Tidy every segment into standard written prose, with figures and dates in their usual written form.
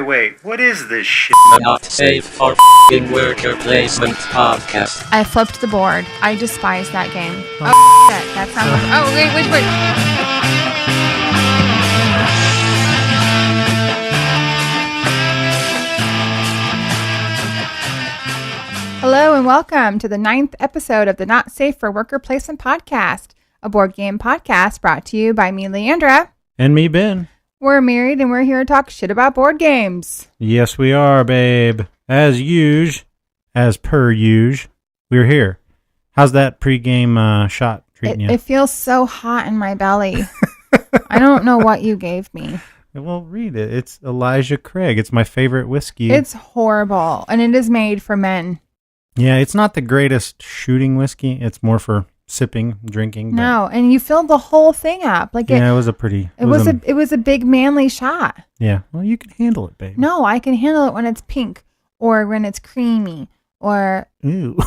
Wait, what is this shit? Not safe for f***ing worker placement podcast. I flipped the board. I despise that game. Oh, shit. That's not much. Oh, wait. Hello and welcome to the 9th episode of the Not Safe for Worker Placement podcast, a board game podcast brought to you by me, Leandra. And me, Ben. We're married and we're here to talk shit about board games. Yes, we are, babe. As per usual, we're here. How's that pregame shot treating you? It feels so hot in my belly. I don't know what you gave me. Well, read it. It's Elijah Craig. It's my favorite whiskey. It's horrible, and it is made for men. Yeah, it's not the greatest shooting whiskey. It's more for sipping, drinking. No, and you filled the whole thing up. It was a pretty. It was a big manly shot. Yeah, well, you can handle it, babe. No, I can handle it when it's pink or when it's creamy or. Ew.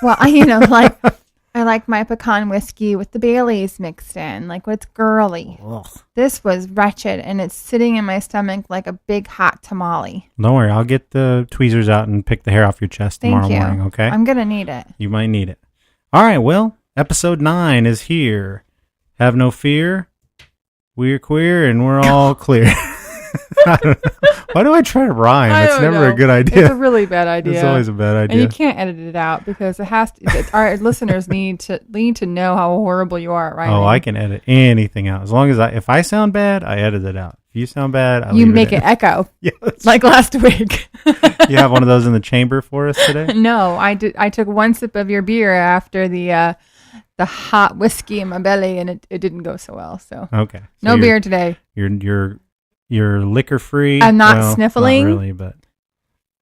Well, I like my pecan whiskey with the Baileys mixed in, like when it's girly. Ugh. This was wretched, and it's sitting in my stomach like a big hot tamale. Don't worry, I'll get the tweezers out and pick the hair off your chest tomorrow morning. Okay. I'm gonna need it. You might need it. All right. Well. Episode 9 is here. Have no fear. We're queer and we're all clear. I don't know. Why do I try to rhyme? It's never a good idea. It's a really bad idea. It's always a bad idea. And you can't edit it out because it has to. Our listeners need to know how horrible you are at writing. Oh, I can edit anything out as long as if I sound bad, I edit it out. If you sound bad, you make it echo. Yeah, like last week. You have one of those in the chamber for us today? No, I did. I took one sip of your beer after the hot whiskey in my belly, and it didn't go so well. So okay, so no beer today. You're liquor free. I'm not sniffling. Not really, but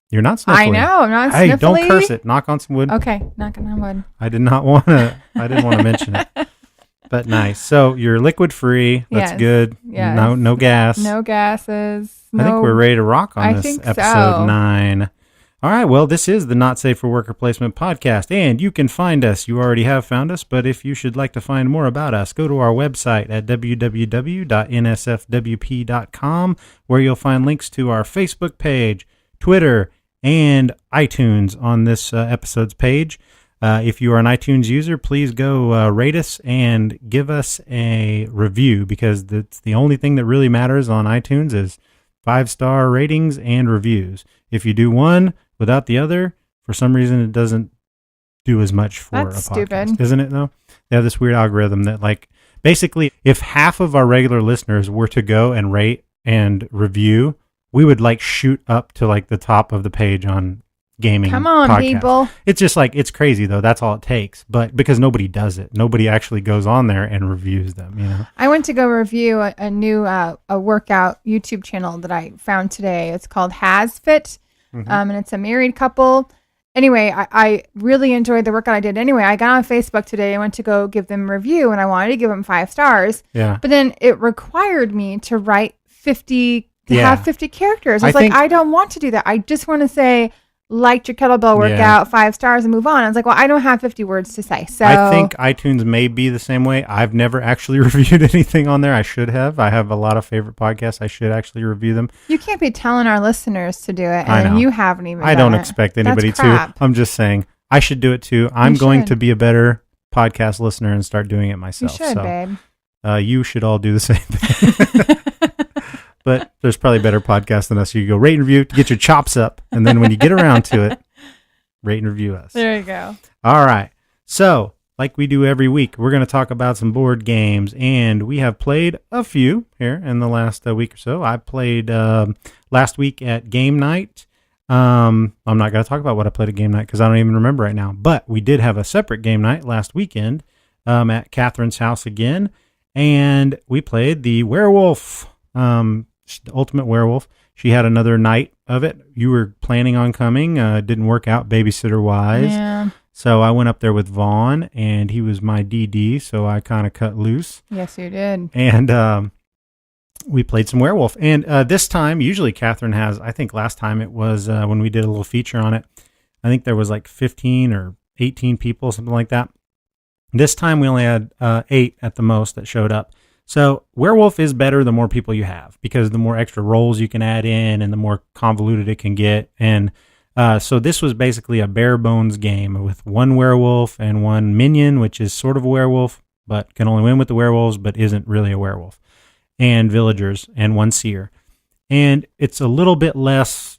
you're not sniffling. I know. I'm not hey, sniffling. Don't curse it. Knock on some wood. Okay, knocking on wood. I didn't want to mention it, but nice. So you're liquid free. That's good. Yes. No gas. No gases. I think we're ready to rock on this episode 9. All right, well, this is the Not Safe for Worker Placement podcast, and you can find us. You already have found us, but if you should like to find more about us, go to our website at www.nsfwp.com, where you'll find links to our Facebook page, Twitter, and iTunes on this episode's page. If you are an iTunes user, please go rate us and give us a review, because that's the only thing that really matters on iTunes is 5-star ratings and reviews. If you do one without the other, for some reason it doesn't do as much for a podcast. Stupid. Isn't it though? They have this weird algorithm that basically if half of our regular listeners were to go and rate and review, we would shoot up to the top of the page on gaming. Come on, podcasts. People. It's just it's crazy though. That's all it takes. But because nobody does it, nobody actually goes on there and reviews them. I went to go review a new a workout YouTube channel that I found today. It's called HasFit, and it's a married couple. Anyway, I really enjoyed the workout I did. Anyway, I got on Facebook today. I went to go give them a review, and I wanted to give them 5 stars. Yeah. But then it required me to write 50 have 50 characters. I don't want to do that. I just want to say, liked your kettlebell workout, 5 stars, and move on. I was like, well, I don't have 50 words to say. So I think iTunes may be the same way. I've never actually reviewed anything on there. I should have. I have a lot of favorite podcasts. I should actually review them. You can't be telling our listeners to do it, I know. And you haven't even I don't expect anybody to. I'm just saying I should do it too. I'm going to be a better podcast listener and start doing it myself. You should, babe. You should all do the same thing. But there's probably better podcasts than us. You go rate and review to get your chops up. And then when you get around to it, rate and review us. There you go. All right. So, like we do every week, we're going to talk about some board games. And we have played a few here in the last week or so. I played last week at game night. I'm not going to talk about what I played at game night because I don't even remember right now. But we did have a separate game night last weekend at Catherine's house again. And we played the werewolf. The Ultimate Werewolf. She had another night of it. You were planning on coming. Didn't work out babysitter-wise. Yeah. So I went up there with Vaughn, and he was my DD, so I kind of cut loose. Yes, you did. And we played some werewolf. And this time, usually Catherine has, I think last time it was when we did a little feature on it, I think there was like 15 or 18 people, something like that. This time we only had 8 at the most that showed up. So werewolf is better the more people you have, because the more extra rolls you can add in and the more convoluted it can get. And so this was basically a bare bones game with one werewolf and one minion, which is sort of a werewolf, but can only win with the werewolves, but isn't really a werewolf, and villagers, and one seer. And it's a little bit less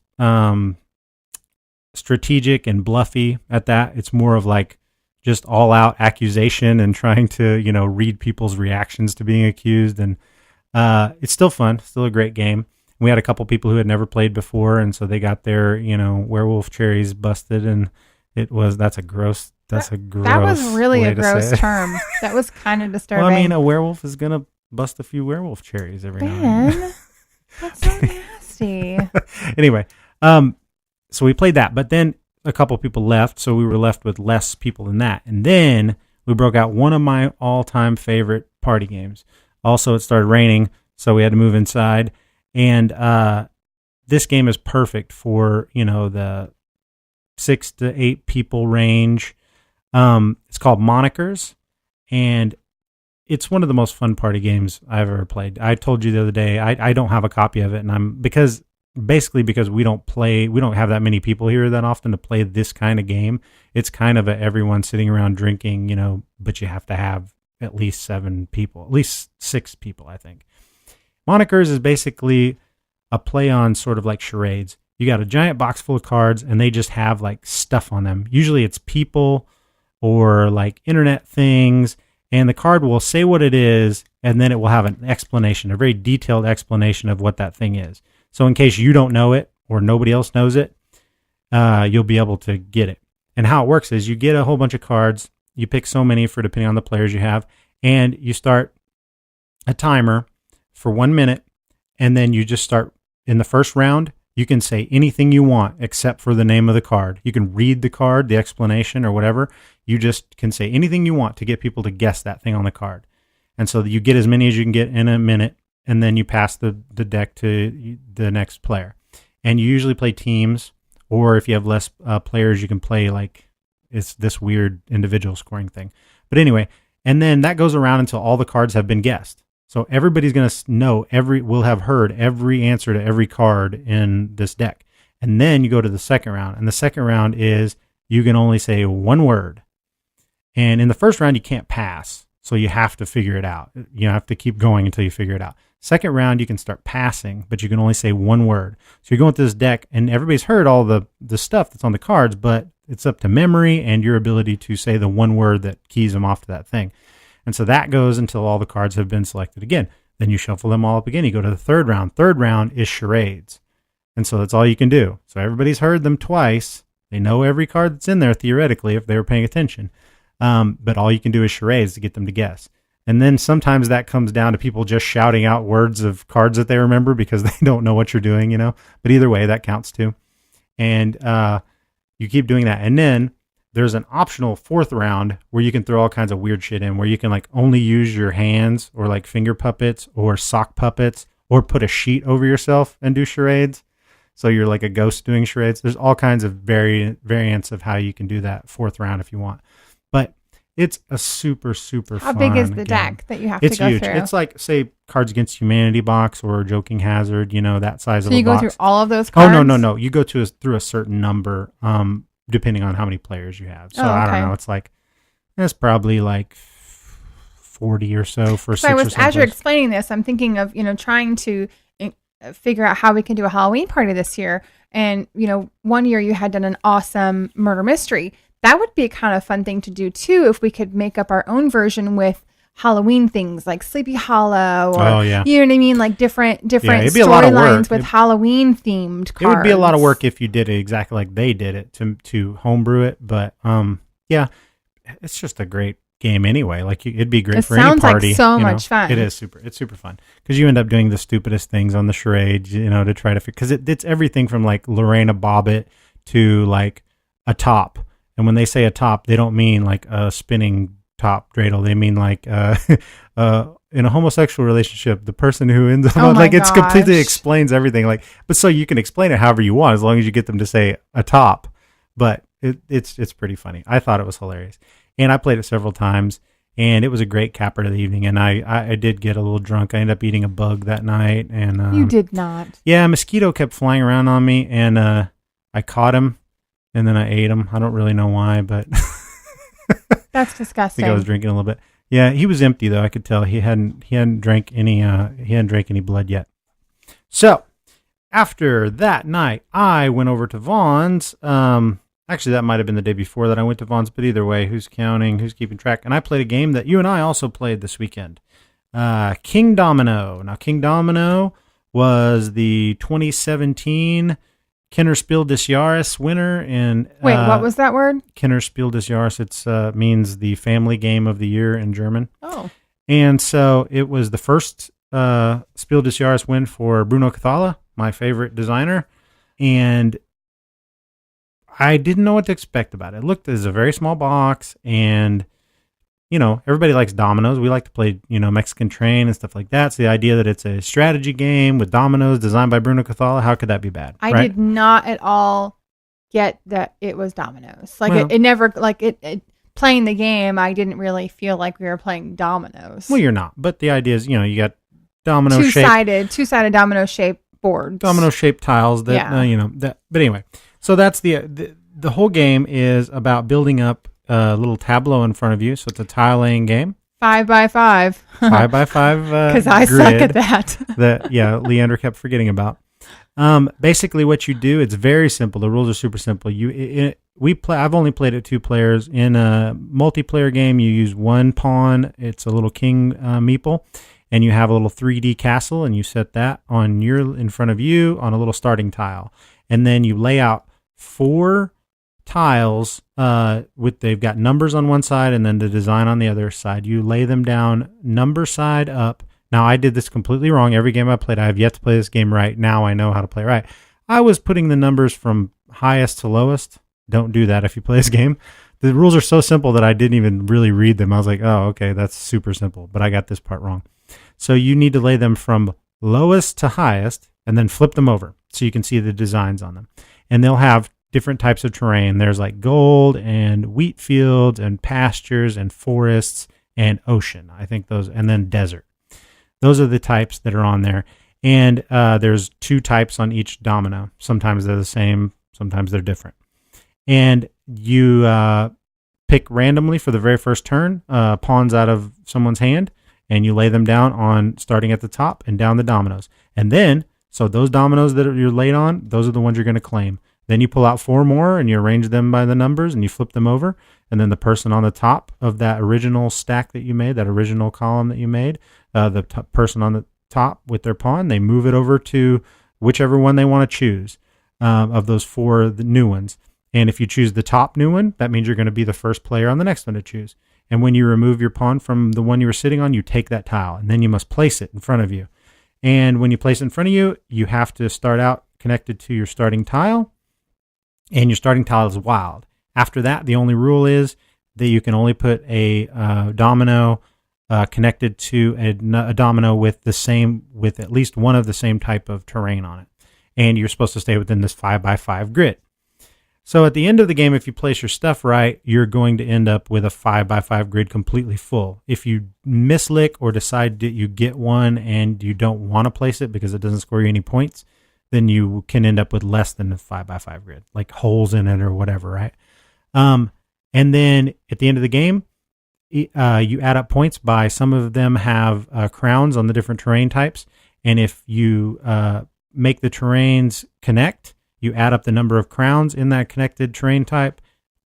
strategic and bluffy at that. It's more of like just all out accusation and trying to, read people's reactions to being accused. And it's still fun, still a great game. We had a couple people who had never played before, and so they got their, werewolf cherries busted, and that's a gross that was really way a gross term. That was kind of disturbing. Well, I mean, a werewolf is gonna bust a few werewolf cherries every now and then. That's so nasty. Anyway, so we played that, but then a couple people left, so we were left with less people than that. And then we broke out one of my all-time favorite party games. Also, it started raining, so we had to move inside. And this game is perfect for, the 6 to 8 people range. It's called Monikers, and it's one of the most fun party games I've ever played. I told you the other day, I don't have a copy of it, and because we don't have that many people here that often to play this kind of game. It's kind of everyone sitting around drinking, but you have to have at least 7 people, at least 6 people, I think. Monikers is basically a play on sort of like charades. You got a giant box full of cards, and they just have like stuff on them. Usually it's people or like internet things, and the card will say what it is, and then it will have an explanation, a very detailed explanation of what that thing is. So in case you don't know it or nobody else knows it, you'll be able to get it. And how it works is you get a whole bunch of cards. You pick so many for depending on the players you have, and you start a timer for 1 minute, and then you just start in the first round. You can say anything you want except for the name of the card. You can read the card, the explanation or whatever. You just can say anything you want to get people to guess that thing on the card. And so you get as many as you can get in a minute, and then you pass the deck to the next player. And you usually play teams, or if you have less players, you can play like it's this weird individual scoring thing. But anyway, and then that goes around until all the cards have been guessed. So everybody's going to know will have heard every answer to every card in this deck. And then you go to the second round. And the second round is you can only say one word. And in the first round, you can't pass. So you have to figure it out. You have to keep going until you figure it out. Second round, you can start passing, but you can only say one word. So you're going with this deck, and everybody's heard all the stuff that's on the cards, but it's up to memory and your ability to say the one word that keys them off to that thing. And so that goes until all the cards have been selected again. Then you shuffle them all up again. You go to the third round. Third round is charades. And so that's all you can do. So everybody's heard them twice. They know every card that's in there, theoretically, if they were paying attention. But all you can do is charades to get them to guess. And then sometimes that comes down to people just shouting out words of cards that they remember because they don't know what you're doing, But either way, that counts too. And you keep doing that. And then there's an optional fourth round where you can throw all kinds of weird shit in, where you can like only use your hands or like finger puppets or sock puppets, or put a sheet over yourself and do charades. So you're like a ghost doing charades. There's all kinds of variants of how you can do that fourth round if you want. But it's a super, super fun game. How big is the deck that you have to go huge. through? It's like, say, Cards Against Humanity box or Joking Hazard, that size of a box. So you go through all of those cards? Oh, no. You go through a certain number, depending on how many players you have. So I don't know. It's like, it's probably like 40 or so for 6 or 7 as you're explaining this, I'm thinking of, trying to figure out how we can do a Halloween party this year. And, one year you had done an awesome murder mystery. That would be a kind of fun thing to do too, if we could make up our own version with Halloween things like Sleepy Hollow, or you know what I mean, like different storylines with Halloween themed cards. It would be a lot of work if you did it exactly like they did it to homebrew it, but it's just a great game anyway. Like it'd be great for any party. It sounds like so much fun. It's super fun because you end up doing the stupidest things on the charades, to try to because it's everything from like Lorena Bobbitt to like a top. And when they say a top, they don't mean like a spinning top dreidel. They mean like in a homosexual relationship, the person who ends up Oh my it's completely gosh. explains everything. Like, but so you can explain it however you want as long as you get them to say a top. But it's pretty funny. I thought it was hilarious, and I played it several times, and it was a great capper to the evening. And I did get a little drunk. I ended up eating a bug that night, and You did not. yeah, a mosquito kept flying around on me, and I caught him, and then I ate him. I don't really know why, but That's I disgusting. think I was drinking a little bit. Yeah, he was empty though. I could tell he hadn't drank any blood yet. So after that night, I went over to Vaughn's. Actually, that might have been the day before that I went to Vaughn's, but either way, who's counting? Who's keeping track? And I played a game that you and I also played this weekend, King Domino. Now, King Domino was the 2017 Kinderspiel des Jahres winner. And Wait, what was that word? Kinderspiel des Jahres? It means the family game of the year in German. Oh. And so it was the first Spiel des Jahres win for Bruno Cathala, my favorite designer. And I didn't know what to expect about it. It looked as a very small box, and everybody likes dominoes. We like to play, Mexican Train and stuff like that. So the idea that it's a strategy game with dominoes designed by Bruno Cathala, how could that be bad? I right? did not at all get that it was dominoes. Like Well- it never, like it playing the game, I didn't really feel like we were playing dominoes. Well, you're not. But the idea is, you got two-sided domino-shaped boards. domino-shaped tiles that, Yeah. But anyway, so that's the whole game is about building up a little tableau in front of you. So it's a tile laying game. 5 by 5. 5 by 5 Because I suck at that. that Leander kept forgetting about. Basically what you do, it's very simple. The rules are super simple. I've only played it 2 players. In a multiplayer game, you use one pawn. It's a little king meeple, and you have a little 3D castle, and you set that in front of you on a little starting tile. And then you lay out 4 tiles they've got numbers on one side and then the design on the other side. You lay them down number side up. Now, I did this completely wrong. Every game I played, I have yet to play this game right. Now I know how to play right. I was putting the numbers from highest to lowest. Don't do that if you play this game. The rules are so simple that I didn't even really read them. I was like, oh, okay, that's super simple, but I got this part wrong. So you need to lay them from lowest to highest and then flip them over so you can see the designs on them. And they'll have different types of terrain. There's like gold and wheat fields and pastures and forests and ocean. I think those, and then desert. Those are the types that are on there. And there's 2 types on each domino. Sometimes they're the same, sometimes they're different. And you pick randomly for the very first turn pawns out of someone's hand, and you lay them down on starting at the top and down the dominoes. And then, so those dominoes that you're laid on, those are the ones you're going to claim. Then you pull out 4 more and you arrange them by the numbers and you flip them over. And then the person on the top of that original stack that you made, that original column that you made, person on the top with their pawn, they move it over to whichever one they want to choose of those 4 the new ones. And if you choose the top new one, that means you're going to be the first player on the next one to choose. And when you remove your pawn from the one you were sitting on, you take that tile, and then you must place it in front of you. And when you place it in front of you, you have to start out connected to your starting tile, and your starting tile is wild. After that, the only rule is that you can only put a domino connected to a domino with at least one of the same type of terrain on it. And you're supposed to stay within this 5 by 5 grid. So at the end of the game, if you place your stuff right, you're going to end up with a 5 by 5 grid completely full. If you mislick or decide that you get one and you don't want to place it because it doesn't score you any points, then you can end up with less than a 5 by 5 grid, like holes in it or whatever, right? And then at the end of the game, you add up points by, some of them have crowns on the different terrain types. And if you make the terrains connect, you add up the number of crowns in that connected terrain type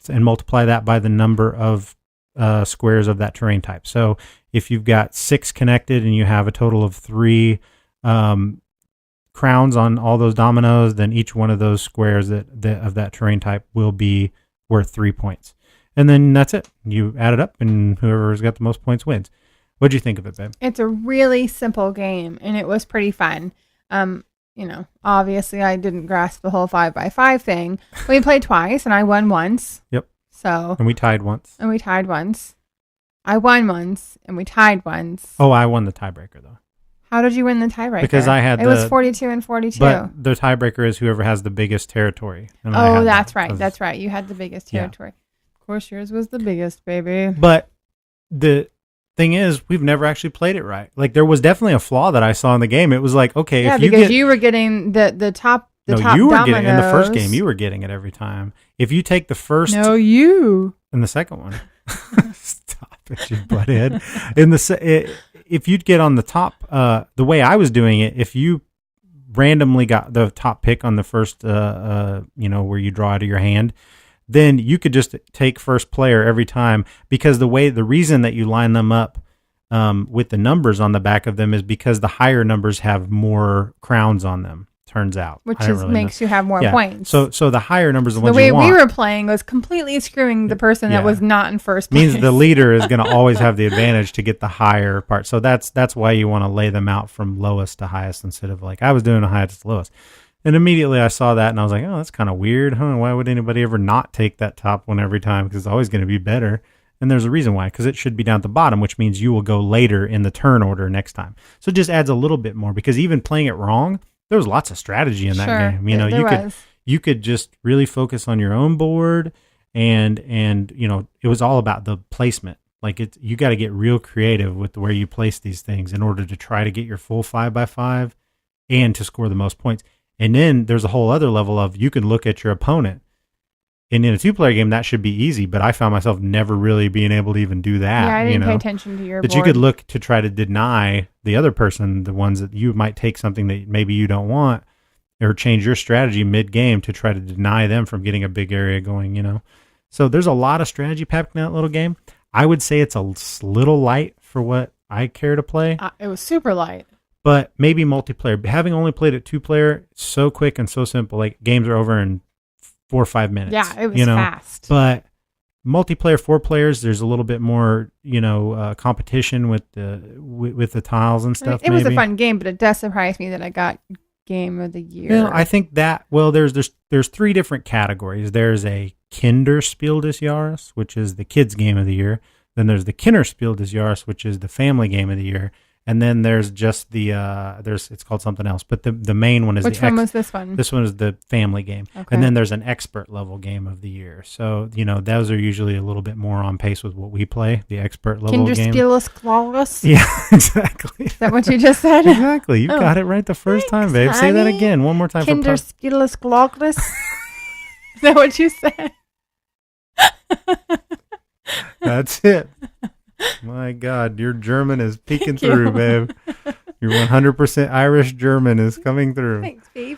and multiply that by the number of squares of that terrain type. So if you've got 6 connected and you have a total of 3 crowns on all those dominoes, then each one of those squares of that terrain type will be worth 3 points. And then that's it. You add it up, and whoever's got the most points wins. What'd you think of it, babe? It's a really simple game, and it was pretty fun. Obviously I didn't grasp the whole 5 by 5 thing. We played twice, and I won once. Yep. So. And we tied once. I won once, and we tied once. Oh, I won the tiebreaker though. How did you win the tiebreaker? Because I had it was 42 and 42. But the tiebreaker is whoever has the biggest territory. And oh, that's right. That's right. You had the biggest territory. Yeah. Of course, yours was the biggest, baby. But the thing is, we've never actually played it right. Like, there was definitely a flaw that I saw in the game. It was like, okay, if you were getting the top. You were dominoes. getting in the first game. You were getting it every time. If you take the first, you in the second one. Stop it, you butthead. If you'd get on the top, the way I was doing it, if you randomly got the top pick on the first, where you draw out of your hand, then you could just take first player every time, because the reason that you line them up with the numbers on the back of them is because the higher numbers have more crowns on them. Turns out, which makes you have more points. So the higher numbers, the ones way you want. we were playing was completely screwing the person that was not in first place. Means the leader is going to always have the advantage to get the higher part. So that's why you want to lay them out from lowest to highest instead of like I was doing the highest to lowest. And immediately I saw that and I was like, oh, that's kind of weird, huh? Why would anybody ever not take that top one every time? Because it's always going to be better. And there's a reason why, because it should be down at the bottom, which means you will go later in the turn order next time. So it just adds a little bit more, because even playing it wrong, there was lots of strategy in that game. You could just really focus on your own board, and it was all about the placement. Like you got to get real creative with where you place these things in order to try to get your full 5x5 and to score the most points. And then there's a whole other level of you can look at your opponent. And in a 2-player game, that should be easy, but I found myself never really being able to even do that. Yeah, I didn't pay attention to your board. But you could look to try to deny the other person, the ones that you might take something that maybe you don't want, or change your strategy mid-game to try to deny them from getting a big area going, So there's a lot of strategy packed in that little game. I would say it's a little light for what I care to play. It was super light. But maybe multiplayer. Having only played it 2-player, so quick and so simple. Like, games are over in 4 or 5 minutes. Yeah, it was fast. But multiplayer, 4 players, there's a little bit more, competition with the tiles and stuff. It was a fun game, but it does surprise me that I got Game of the Year. I think that there's 3 different categories. There's a Kinderspiel des Jahres, which is the kids' game of the year. Then there's the Kinderspiel des Jahres, which is the family game of the year. And then there's just it's called something else, but the main one is Which one was this one? This one is the family game. Okay. And then there's an expert level game of the year. So, those are usually a little bit more on pace with what we play, the expert level game. Kinderspielus Claus? Yeah, exactly. Is that what you just said? Exactly. You got it right the first time, babe. Honey. Say that again one more time. Kinderspielus Claus? Is that what you said? That's it. My God, your German is peeking through, babe. Your 100% Irish German is coming through. Thanks, babe.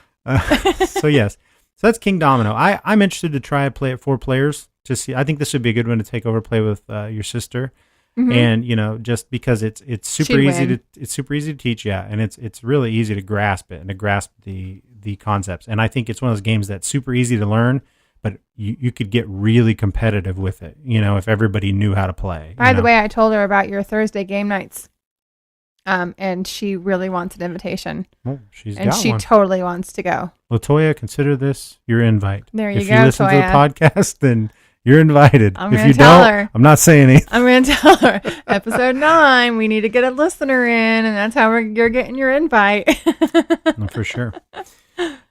So yes, so that's King Domino. I'm interested to try and play it 4 players to see. I think this would be a good one to take over, play with your sister, and just because it's super easy to teach, and it's really easy to grasp it and to grasp the concepts. And I think it's one of those games that's super easy to learn. But you could get really competitive with it, if everybody knew how to play. By the way, I told her about your Thursday game nights, and she really wants an invitation. Well, she totally wants to go. Latoya, consider this your invite. There you go, If you listen Toya. to the podcast, then you're invited. If you don't, her. I'm not saying anything. I'm going to tell her. Episode 9, we need to get a listener in, and that's how you're getting your invite. For sure.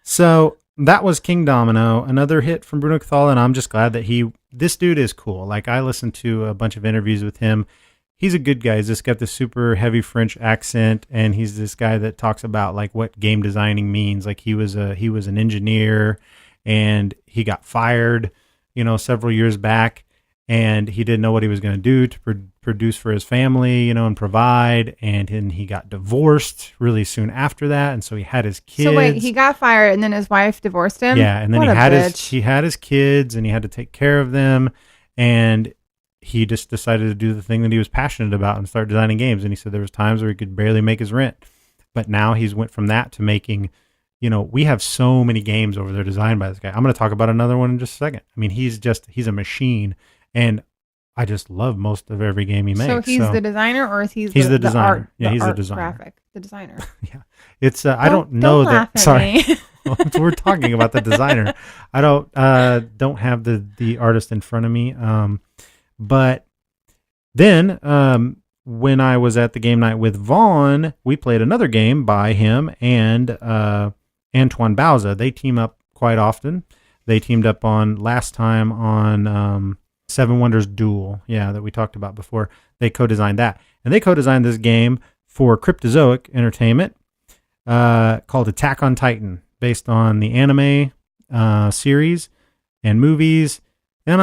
So that was King Domino, another hit from Bruno Cathala, and I'm just glad that this dude is cool. Like, I listened to a bunch of interviews with him. He's a good guy. He's just got this super heavy French accent, and he's this guy that talks about like what game designing means. Like, he was an engineer, and he got fired, several years back, and he didn't know what he was going to do to produce for his family, and provide. And then he got divorced really soon after that, and so he had his kids. So wait, he got fired, and then his wife divorced him? Yeah, and then he had his kids, and he had to take care of them, and he just decided to do the thing that he was passionate about and start designing games. And he said there was times where he could barely make his rent, but now he's went from that to making. We have so many games over there designed by this guy. I'm going to talk about another one in just a second. I mean, he's a machine. And I just love most of every game he makes. So he's the designer, or is he's the designer? Art, he's the designer. Graphic, the designer. Yeah, it's. I don't know laugh that. At Sorry, me. We're talking about the designer. I don't have the artist in front of me. But Then, when I was at the game night with Vaughn, we played another game by him and Antoine Bauza. They team up quite often. They teamed up on last time on Seven Wonders Duel, that we talked about before. They co-designed that. And they co-designed this game for Cryptozoic Entertainment called Attack on Titan, based on the anime series and movies. And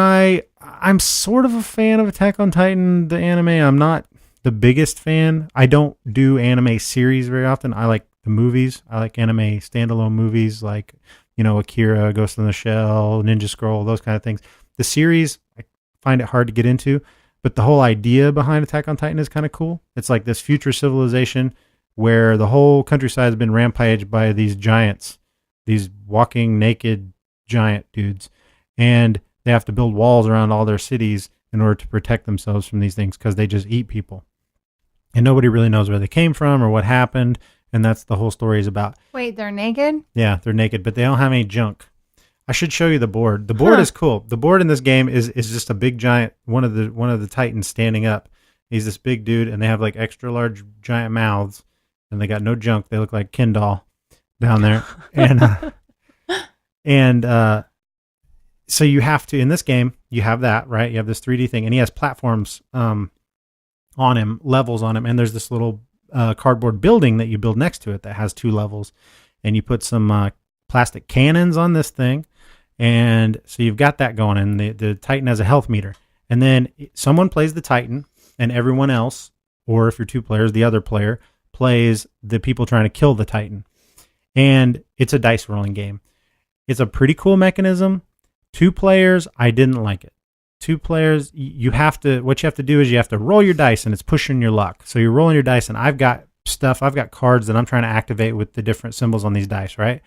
I'm sort of a fan of Attack on Titan, the anime. I'm not the biggest fan. I don't do anime series very often. I like the movies. I like anime standalone movies like, Akira, Ghost in the Shell, Ninja Scroll, those kind of things. The series, I find it hard to get into, but the whole idea behind Attack on Titan is kind of cool. It's like this future civilization where the whole countryside has been rampaged by these giants, these walking naked giant dudes. And they have to build walls around all their cities in order to protect themselves from these things because they just eat people. And nobody really knows where they came from or what happened. And that's the whole story is about. Wait, they're naked? Yeah, they're naked, but they don't have any junk. I should show you the board. The board is cool. The board in this game is just a big giant, one of the Titans standing up. He's this big dude, and they have like extra large giant mouths, and they got no junk. They look like Ken doll down there. And so you have to, in this game, you have that, right? You have this 3D thing, and he has platforms on him, levels on him, and there's this little cardboard building that you build next to it that has 2 levels, and you put some plastic cannons on this thing, and so you've got that going, and the Titan has a health meter, and then someone plays the Titan, and everyone else, or if you're 2 players, the other player plays the people trying to kill the Titan, and it's a dice rolling game. It's a pretty cool mechanism. 2 players, I didn't like it. 2 players, what you have to do is you have to roll your dice, and it's pushing your luck. So you're rolling your dice, and I've got cards that I'm trying to activate with the different symbols on these dice, right?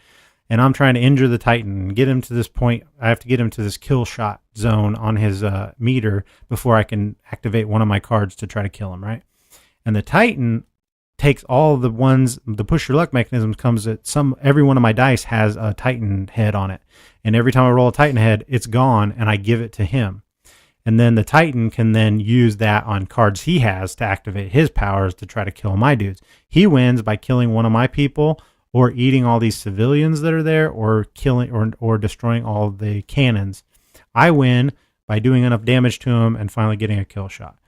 And I'm trying to injure the Titan and get him to this point. I have to get him to this kill shot zone on his meter before I can activate one of my cards to try to kill him, right? And the Titan takes all the ones, the push your luck mechanisms comes at every one of my dice has a Titan head on it. And every time I roll a Titan head, it's gone, and I give it to him. And then the Titan can then use that on cards he has to activate his powers to try to kill my dudes. He wins by killing one of my people or eating all these civilians that are there or killing or destroying all the cannons. I win by doing enough damage to him and finally getting a kill shot.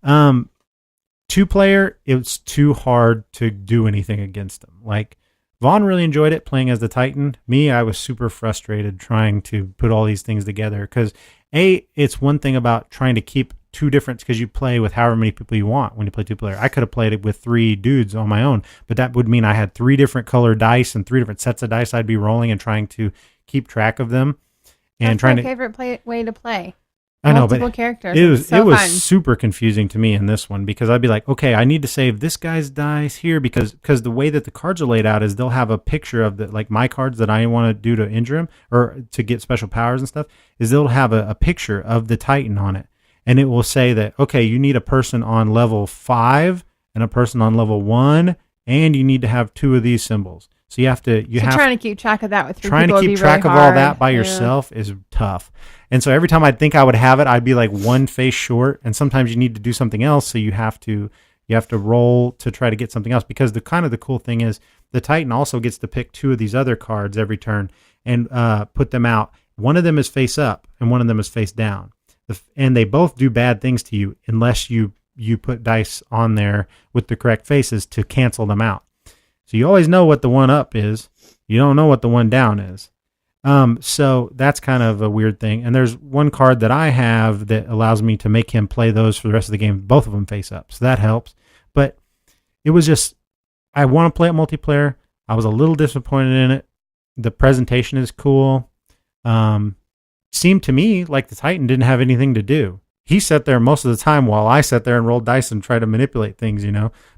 2-player, it's too hard to do anything against him. Like, Vaughn really enjoyed it playing as the Titan. Me, I was super frustrated trying to put all these things together because it's one thing about trying to keep 2 different, because you play with however many people you want when you play 2-player. I could have played it with 3 dudes on my own, but that would mean I had 3 different colored dice and 3 different sets of dice I'd be rolling and trying to keep track of them. And That's my favorite way to play. I know, Multiple but characters. it was super confusing to me in this one because I'd be like, okay, I need to save this guy's dice here because the way that the cards are laid out is they'll have a picture of like my cards that I want to do to injure him or to get special powers and stuff is they'll have a picture of the Titan on it, and it will say that okay, you need a person on level 5 and a person on level 1, and you need to have 2 of these symbols. So trying to keep track of that with 3 trying people to keep track of all that by yourself is tough. And so every time I'd think I would have it, I'd be like 1 face short. And sometimes you need to do something else, so you have to roll to try to get something else. Because the cool thing is the Titan also gets to pick 2 of these other cards every turn and put them out. One of them is face up, and one of them is face down. And they both do bad things to you unless you put dice on there with the correct faces to cancel them out. So you always know what the one up is. You don't know what the one down is. So that's kind of a weird thing. And there's one card that I have that allows me to make him play those for the rest of the game, both of them face up. So that helps. But it was just, I want to play it multiplayer. I was a little disappointed in it. The presentation is cool. Seemed to me like the Titan didn't have anything to do. He sat there most of the time while I sat there and rolled dice and tried to manipulate things,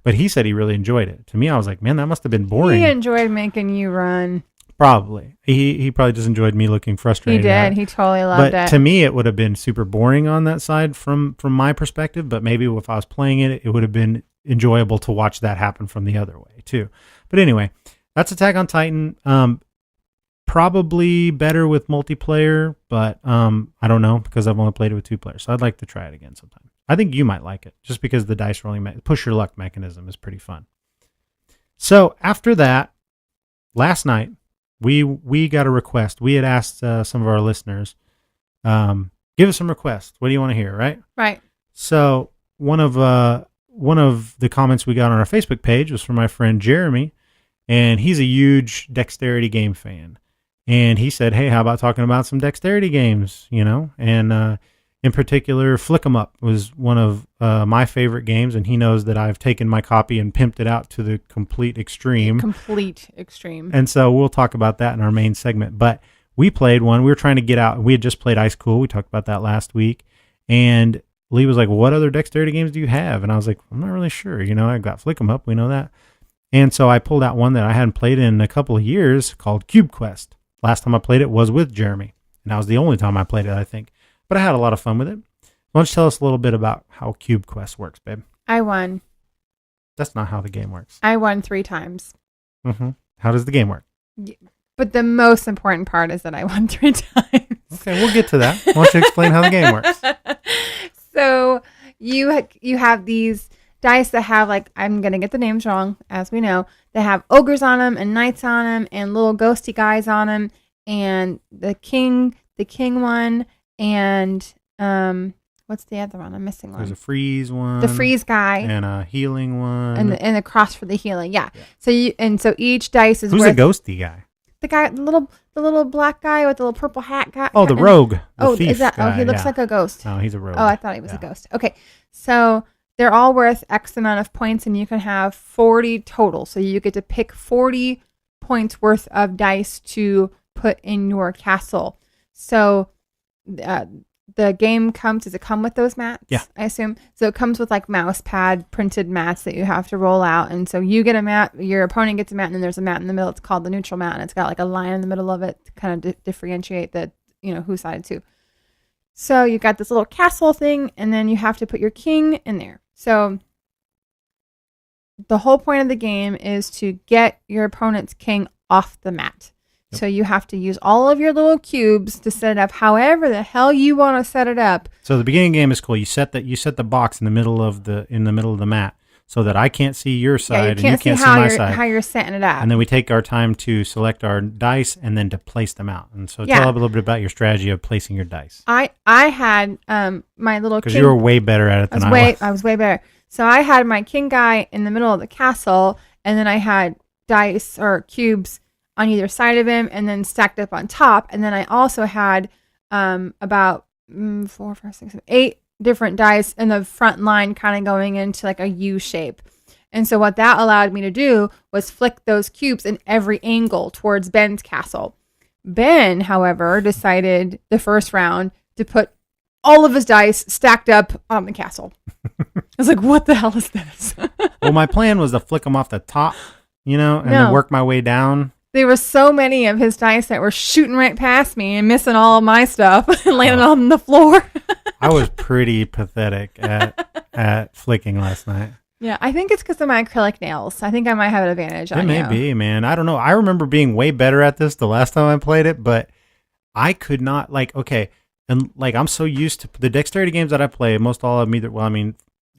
But he said he really enjoyed it. To me, I was like, man, that must have been boring. He enjoyed making you run. Probably. He probably just enjoyed me looking frustrated. He did. He totally loved it. But to me, it would have been super boring on that side from my perspective. But maybe if I was playing it, it would have been enjoyable to watch that happen from the other way, too. But anyway, that's Attack on Titan. Probably better with multiplayer, but I don't know because I've only played it with 2 players. So I'd like to try it again sometime. I think you might like it just because the dice rolling push your luck mechanism is pretty fun. So after that, last night we got a request. We had asked some of our listeners, give us some requests. What do you want to hear? Right. So one of the comments we got on our Facebook page was from my friend Jeremy, and he's a huge dexterity game fan. And he said, hey, how about talking about some dexterity games, And in particular, Flick 'em Up was one of my favorite games, and he knows that I've taken my copy and pimped it out to the complete extreme. And so we'll talk about that in our main segment. But we played one. We were trying to get out. We had just played Ice Cool. We talked about that last week. And Lee was like, what other dexterity games do you have? And I was like, I'm not really sure. I got Flick 'em Up. We know that. And so I pulled out one that I hadn't played in a couple of years called Cube Quest. Last time I played it was with Jeremy. And that was the only time I played it, I think. But I had a lot of fun with it. Why don't you tell us a little bit about how Cube Quest works, babe? I won. That's not how the game works. I won 3 times. Mm-hmm. How does the game work? But the most important part is that I won 3 times. Okay, we'll get to that. Why don't you explain how the game works? So you have these dice that have, I'm going to get the names wrong, as we know. They have ogres on them and knights on them and little ghosty guys on them. And the king one, and what's the other one? I'm missing one. There's a freeze one. The freeze guy. And a healing one. And the cross for the healing. Yeah. So each dice is Who's the ghosty guy? The guy, the little black guy with the little purple hat guy. Oh, the rogue. The thief is that? guy, he looks like a ghost. No, he's a rogue. Oh, I thought he was a ghost. Okay, so they're all worth X amount of points, and you can have 40 total. So you get to pick 40 points worth of dice to put in your castle. So the game does it come with those mats? Yeah. I assume. So it comes with mouse pad printed mats that you have to roll out. And so you get a mat, your opponent gets a mat, and then there's a mat in the middle. It's called the neutral mat, and it's got a line in the middle of it to kind of differentiate whose side it's to. So you got this little castle thing, and then you have to put your king in there. So the whole point of the game is to get your opponent's king off the mat. Yep. So you have to use all of your little cubes to set it up however the hell you want to set it up. So the beginning game is cool. You set the box in the middle of the mat so that I can't see your side and you can't see my side. How you're setting it up. And then we take our time to select our dice and then to place them out. And so tell a little bit about your strategy of placing your dice. I had my little king. Because you were way better at it than I was. I was way better. So I had my king guy in the middle of the castle, and then I had dice or cubes on either side of him and then stacked up on top. And then I also had about 4, 5, 6, 7, 8 different dice in the front line kind of going into a U shape. And so what that allowed me to do was flick those cubes in every angle towards Ben's castle. Ben, however, decided the first round to put all of his dice stacked up on the castle. I was like, what the hell is this? Well, my plan was to flick them off the top, then work my way down. There were so many of his dice that were shooting right past me and missing all of my stuff and landing on the floor. I was pretty pathetic at flicking last night. Yeah, I think it's because of my acrylic nails. I think I might have an advantage on you. It may be, man. I don't know. I remember being way better at this the last time I played it, but I could not, I'm so used to the dexterity games that I play, most all of them either,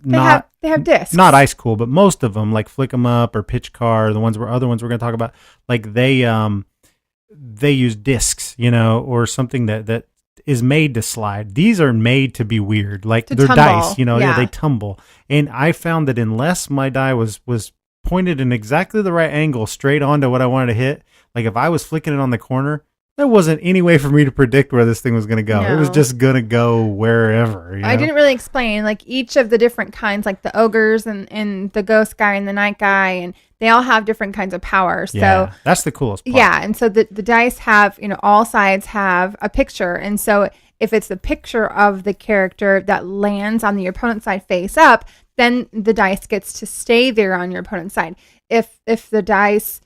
they have discs. Not Ice Cool, but most of them, like Flick 'em Up or Pitch Car, the other ones we're going to talk about, they use discs, or something that is made to slide. These are made to be weird, they're tumble. dice, they tumble. And I found that unless my die was pointed in exactly the right angle, straight onto what I wanted to hit, if I was flicking it on the corner, there wasn't any way for me to predict where this thing was going to go. No. It was just going to go wherever. I didn't really explain, each of the different kinds, the ogres and the ghost guy and the night guy, and they all have different kinds of powers. Yeah, so that's the coolest part. Yeah, and so the dice have, all sides have a picture. And so if it's the picture of the character that lands on the opponent's side face up, then the dice gets to stay there on your opponent's side. If the dice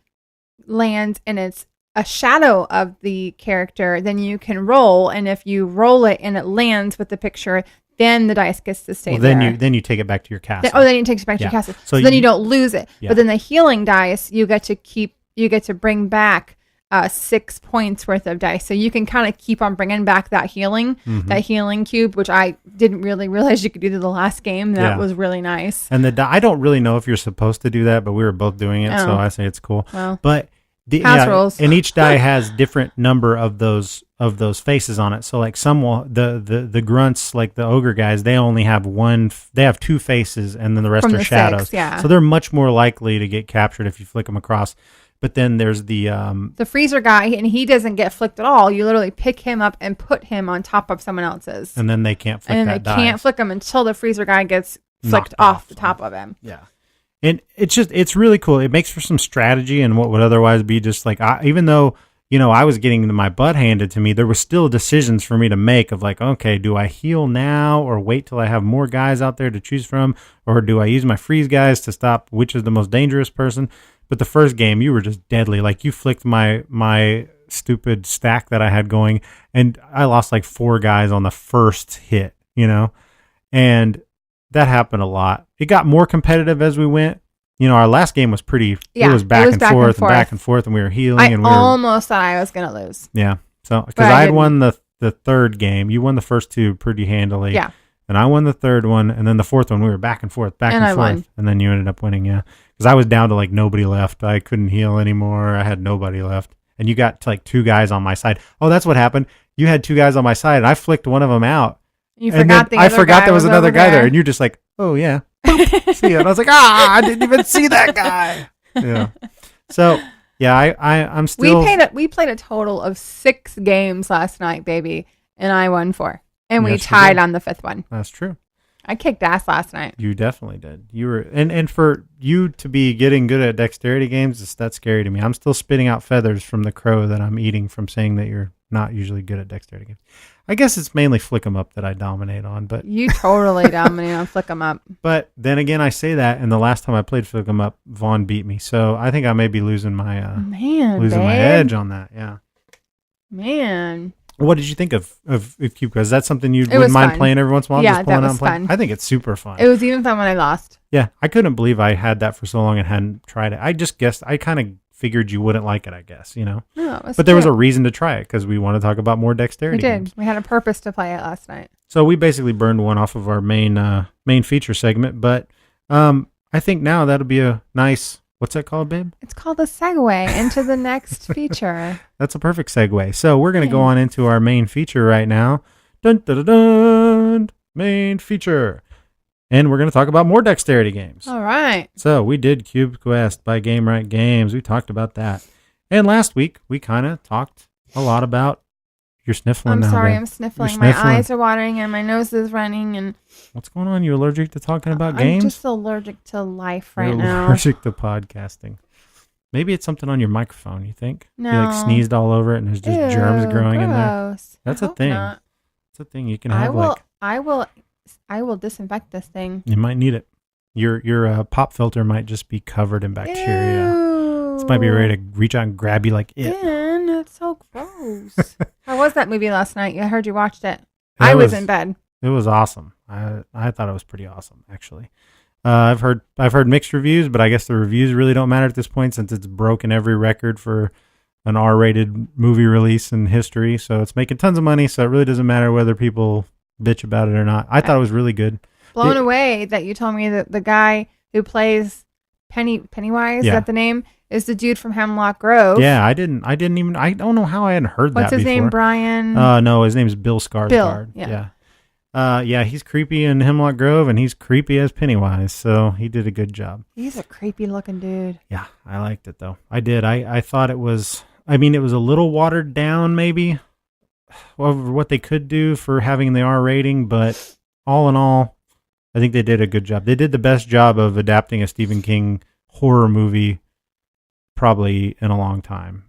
lands and it's a shadow of the character, then you can roll, and if you roll it and it lands with the picture, then the dice gets to stay there. Then you take it back to your castle. Then you take it back to your castle. So then you don't lose it. Yeah. But then the healing dice, you get to bring back 6 points worth of dice. So you can kind of keep on bringing back that healing cube, which I didn't really realize you could do to the last game. That was really nice. And I don't really know if you're supposed to do that, but we were both doing it, so I say it's cool. Well, but house rules. And each die has different number of those faces on it. So like the grunts, like the ogre guys, they only have they have 2 faces, and then the rest are shadows. 6, so they're much more likely to get captured if you flick them across. But then there's the freezer guy, and he doesn't get flicked at all. You literally pick him up and put him on top of someone else's, and then they can't flick and that die. they can't flick him until the freezer guy gets flicked off the top of him. Yeah. And it's really cool. It makes for some strategy and what would otherwise be just like, even though, I was getting my butt handed to me, there were still decisions for me to make of like, okay, do I heal now or wait till I have more guys out there to choose from? Or do I use my freeze guys to stop which is the most dangerous person? But the first game, you were just deadly. Like you flicked my stupid stack that I had going, and I lost like 4 guys on the first hit, and that happened a lot. It got more competitive as we went. Our last game was pretty. Yeah, it was back and forth, and we were healing. I almost thought I was gonna lose. Yeah, so because I had won the third game, you won the first 2 pretty handily. Yeah, and I won the third one, and then the fourth one we were back and forth, won. And then you ended up winning. Yeah, because I was down to like nobody left. I couldn't heal anymore. I had nobody left, and you got to like 2 guys on my side. Oh, that's what happened. You had 2 guys on my side, and I flicked one of them out. I forgot there was another guy there, and you're just like, oh yeah, see ya. And I was like, I didn't even see that guy. Yeah. So yeah, I'm still. We played a total of 6 games last night, baby, and I won 4, and we tied on the 5th one. That's true. I kicked ass last night. You definitely did. You were, and for you to be getting good at dexterity games, that's scary to me. I'm still spitting out feathers from the crow that I'm eating from saying that you're not usually good at dexterity games. I guess it's mainly flick 'em up that I dominate on, but you totally dominate on flick 'em up. But then again, I say that, and the last time I played flick 'em up, Vaughn beat me, so I think I may be losing my my edge on that. Yeah, man. What did you think of Cube Quest? Is that something you wouldn't mind playing every once in a while? Yeah, that was fun. I think it's super fun. It was even fun when I lost. Yeah, I couldn't believe I had that for so long and hadn't tried it. I just guessed. I kind of figured you wouldn't like it, I guess, No, but there was a reason to try it because we want to talk about more dexterity. We did. Games. We had a purpose to play it last night. So we basically burned one off of our main feature segment, but I think now that'll be a nice. What's that called, babe? It's called a segue into the next feature. That's a perfect segue. So we're going to go on into our main feature right now. Dun, dun, dun, dun, main feature. And we're going to talk about more dexterity games. All right. So we did Cube Quest by Game Right Games. We talked about that. And last week, we kind of talked a lot about... You're sniffling I'm now, sorry, babe. I'm sniffling. My eyes are watering and my nose is running. And what's going on? You allergic to talking about games? I'm just allergic to life right You're now. Allergic to podcasting. Maybe it's something on your microphone, you think? No. You like sneezed all over it and there's just germs growing in there. That's a thing. Not. It's a thing you can have. I will disinfect this thing. You might need it. Your pop filter might just be covered in bacteria. Ew. This might be ready to reach out and grab you like it. Man, that's so gross. How was that movie last night? I heard you watched it. I was in bed. It was awesome. I thought it was pretty awesome, actually. I've heard mixed reviews, but I guess the reviews really don't matter at this point since it's broken every record for an R-rated movie release in history. So it's making tons of money. So it really doesn't matter whether people bitch about it or not. I thought it was really good. Blown away that you told me that the guy who plays Pennywise, is that the name, is the dude from Hemlock Grove. Yeah, I don't know how I hadn't heard that before. What's his name, Brian? No, his name is Bill Skarsgård. Yeah. He's creepy in Hemlock Grove, and he's creepy as Pennywise, so he did a good job. He's a creepy looking dude. Yeah, I liked it, though. I did. I thought it was, it was a little watered down, maybe, over what they could do for having the R rating, but all in all, I think they did a good job. They did the best job of adapting a Stephen King horror movie probably in a long time,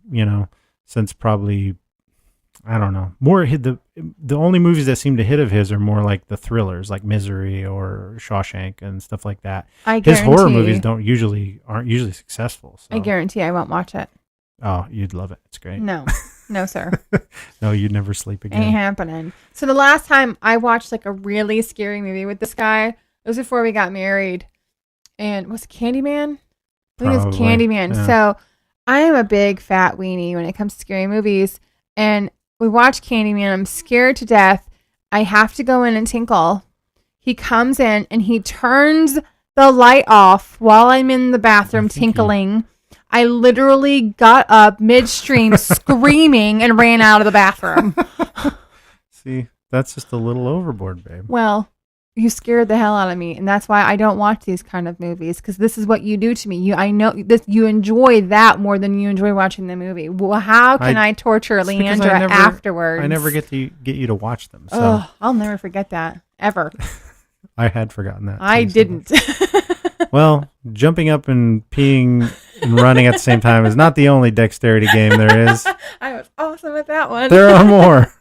since probably, I don't know, more the only movies that seem to hit of his are more like the thrillers, like Misery or Shawshank and stuff like that. His horror movies aren't usually successful. So. I guarantee I won't watch it. Oh, you'd love it. It's great. No, sir. No, you'd never sleep again. Ain't happening. So the last time I watched like a really scary movie with this guy, it was before we got married, and was it Candyman? I think it was Candyman. Yeah. So I am a big fat weenie when it comes to scary movies. And we watch Candyman. I'm scared to death. I have to go in and tinkle. He comes in and he turns the light off while I'm in the bathroom tinkling. I literally got up midstream screaming and ran out of the bathroom. See, that's just a little overboard, babe. Well, you scared the hell out of me, and that's why I don't watch these kind of movies, because this is what you do to me. I know this. You enjoy that more than you enjoy watching the movie. Well, how can I torture Leandra afterwards? I never get you to watch them. So. Oh, I'll never forget that ever. I had forgotten that. I didn't. Well, jumping up and peeing and running at the same time is not the only dexterity game there is. I was awesome at that one. There are more.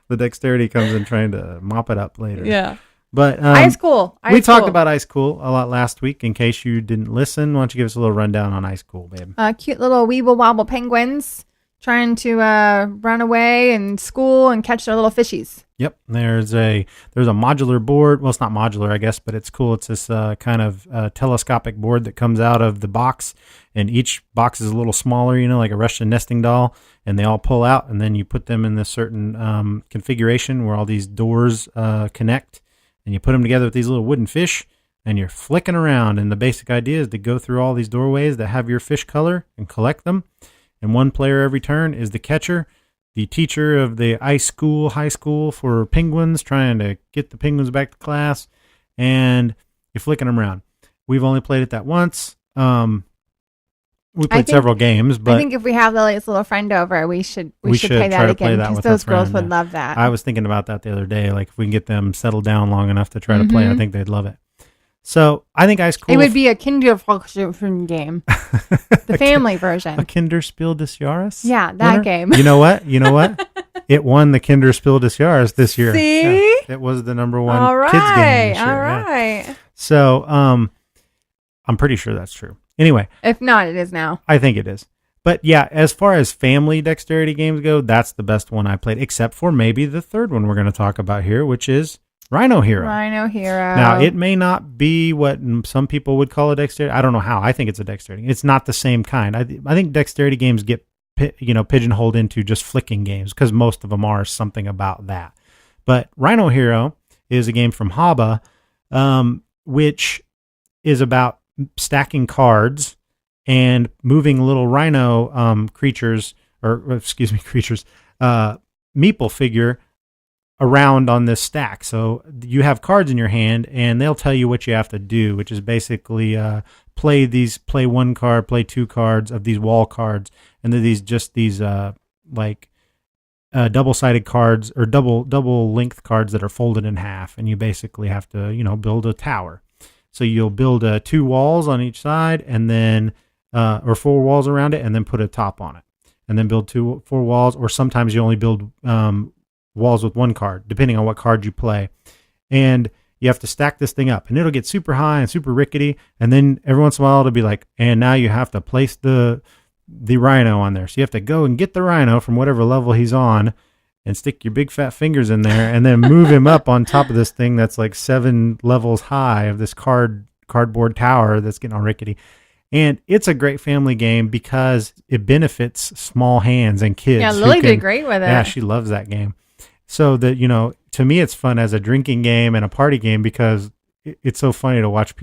The dexterity comes in trying to mop it up later. Yeah. But Ice Cool. We talked about Ice Cool a lot last week. In case you didn't listen, why don't you give us a little rundown on Ice Cool, babe? Cute little weeble wobble penguins trying to run away in school and catch their little fishies. Yep. There's a modular board. Well, it's not modular, I guess, but it's cool. It's this kind of telescopic board that comes out of the box, and each box is a little smaller, like a Russian nesting doll, and they all pull out, and then you put them in this certain configuration where all these doors connect, and you put them together with these little wooden fish, and you're flicking around, and the basic idea is to go through all these doorways that have your fish color and collect them, and one player every turn is the catcher, the teacher of the high school for penguins, trying to get the penguins back to class, and you're flicking them around. We've only played it that once. We played several games, but I think if we have Lily's little friend over, we should play that again, because those girls would love that. I was thinking about that the other day. Like, if we can get them settled down long enough to try to play, I think they'd love it. So I think Ice Cool. It would be a Kinderfalschen game, the family version. A Kinderspiel des Jahres. Yeah, that game. You know what? It won the Kinderspiel des Jahres this year. See, it was the number one kids game this year. All right. Yeah. So I'm pretty sure that's true. Anyway, if not, it is now. I think it is. But yeah, as far as family dexterity games go, that's the best one I played, except for maybe the third one we're going to talk about here, which is Rhino Hero. Rhino Hero. Now, it may not be what some people would call a dexterity. I don't know how. I think it's a dexterity. It's not the same kind. I think dexterity games get pigeonholed into just flicking games, because most of them are something about that. But Rhino Hero is a game from Haba, which is about stacking cards and moving little rhino creatures, meeple figure around on this stack. So you have cards in your hand, and they'll tell you what you have to do, which is basically play one card, play two cards of these wall cards, and then these double-sided cards or double length cards that are folded in half, and you basically have to build a tower. So you'll build 2 walls on each side, and then or 4 walls around it, and then put a top on it, and then build 4 walls, or sometimes you only build walls with 1 card, depending on what card you play. And you have to stack this thing up, and it'll get super high and super rickety, and then every once in a while it'll be like, and now you have to place the rhino on there. So you have to go and get the rhino from whatever level he's on and stick your big fat fingers in there, and then move him up on top of this thing that's like 7 levels high of this cardboard tower that's getting all rickety. And it's a great family game because it benefits small hands and kids. Yeah, Lily did great with it. Yeah, she loves that game. So that, to me, it's fun as a drinking game and a party game, because it's so funny to watch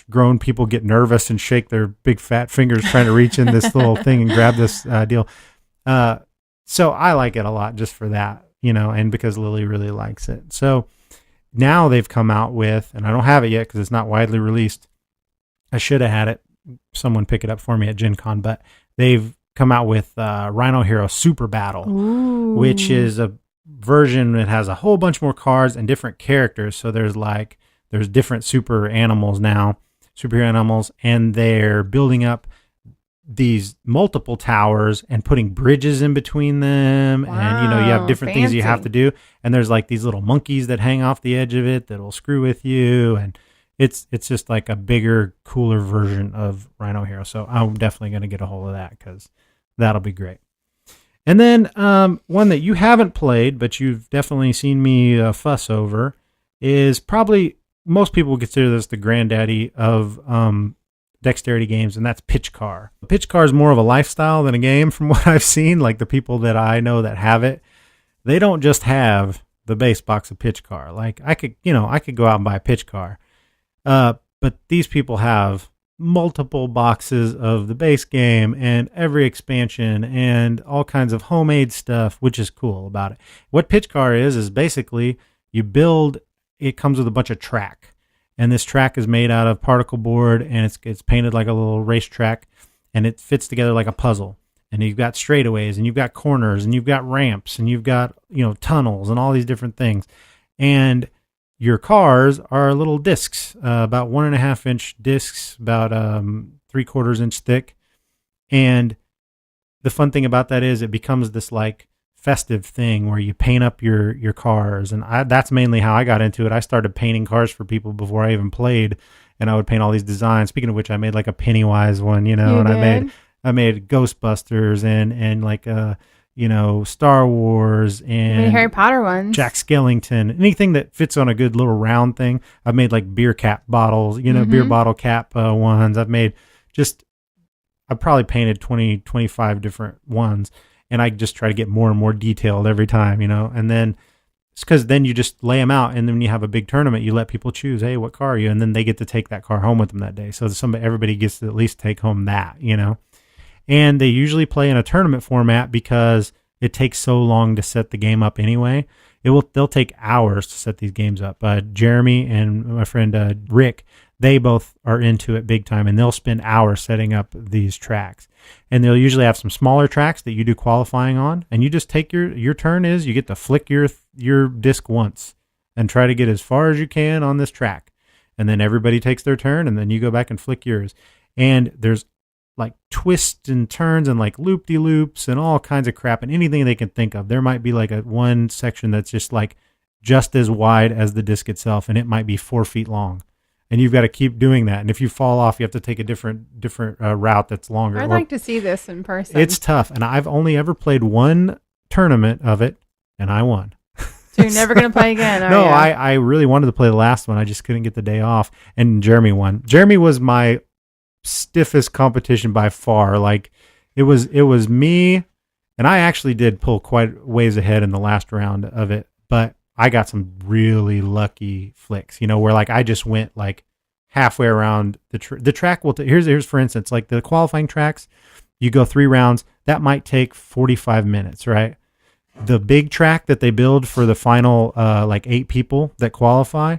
grown people get nervous and shake their big fat fingers trying to reach in this little thing and grab this deal. So I like it a lot just for that, and because Lily really likes it. So now they've come out with, and I don't have it yet because it's not widely released. I should have had it. Someone pick it up for me at Gen Con, but they've come out with Rhino Hero Super Battle, which is a version that has a whole bunch more cards and different characters. So there's different superhero animals, and they're building up these multiple towers and putting bridges in between them. Wow, and you have different things you have to do, and there's like these little monkeys that hang off the edge of it that'll screw with you, and it's just like a bigger, cooler version of Rhino Hero. So I'm definitely going to get a hold of that, because that'll be great. And then one that you haven't played, but you've definitely seen me fuss over, is probably, most people would consider this the granddaddy of dexterity games, and that's pitch car. Pitch car is more of a lifestyle than a game from what I've seen. Like the people that I know that have it, they don't just have the base box of pitch car. Like I could go out and buy a pitch car. But these people have multiple boxes of the base game and every expansion and all kinds of homemade stuff, which is cool about it. What pitch car is basically you build, it comes with a bunch of track. And this track is made out of particle board, and it's painted like a little racetrack, and it fits together like a puzzle. And you've got straightaways, and you've got corners, and you've got ramps, and you've got, tunnels and all these different things. And your cars are little discs, about 1.5 inch discs, about 3/4 inch thick. And the fun thing about that is it becomes this like festive thing where you paint up your cars. And that's mainly how I got into it. I started painting cars for people before I even played, and I would paint all these designs. Speaking of which, I made like a Pennywise one, and I made Ghostbusters and like Star Wars and Harry Potter ones, Jack Skellington, anything that fits on a good little round thing. I've made like beer cap bottles, beer bottle cap ones. I've probably painted 25 different ones, and I just try to get more and more detailed every time, and then it's because then you just lay them out, and then when you have a big tournament, you let people choose, hey, what car are you? And then they get to take that car home with them that day. So everybody gets to at least take home that, And they usually play in a tournament format because it takes so long to set the game up anyway. They'll take hours to set these games up. Jeremy and my friend Rick, they both are into it big time, and they'll spend hours setting up these tracks. And they'll usually have some smaller tracks that you do qualifying on, and you just take your turn is you get to flick your disc once and try to get as far as you can on this track. And then everybody takes their turn, and then you go back and flick yours. And there's like twists and turns and like loop-de-loops and all kinds of crap and anything they can think of. There might be like one section that's just as wide as the disc itself, and it might be 4 feet long. And you've got to keep doing that. And if you fall off, you have to take a different route that's longer. I'd like to see this in person. It's tough. And I've only ever played one tournament of it, and I won. So you're never going to play again, No, I really wanted to play the last one. I just couldn't get the day off. And Jeremy won. Jeremy was my stiffest competition by far. Like it was me, and I actually did pull quite ways ahead in the last round of it, but I got some really lucky flicks, where like I just went like halfway around the track. Here's for instance, like the qualifying tracks, you go 3 rounds, that might take 45 minutes, right? The big track that they build for the final like 8 people that qualify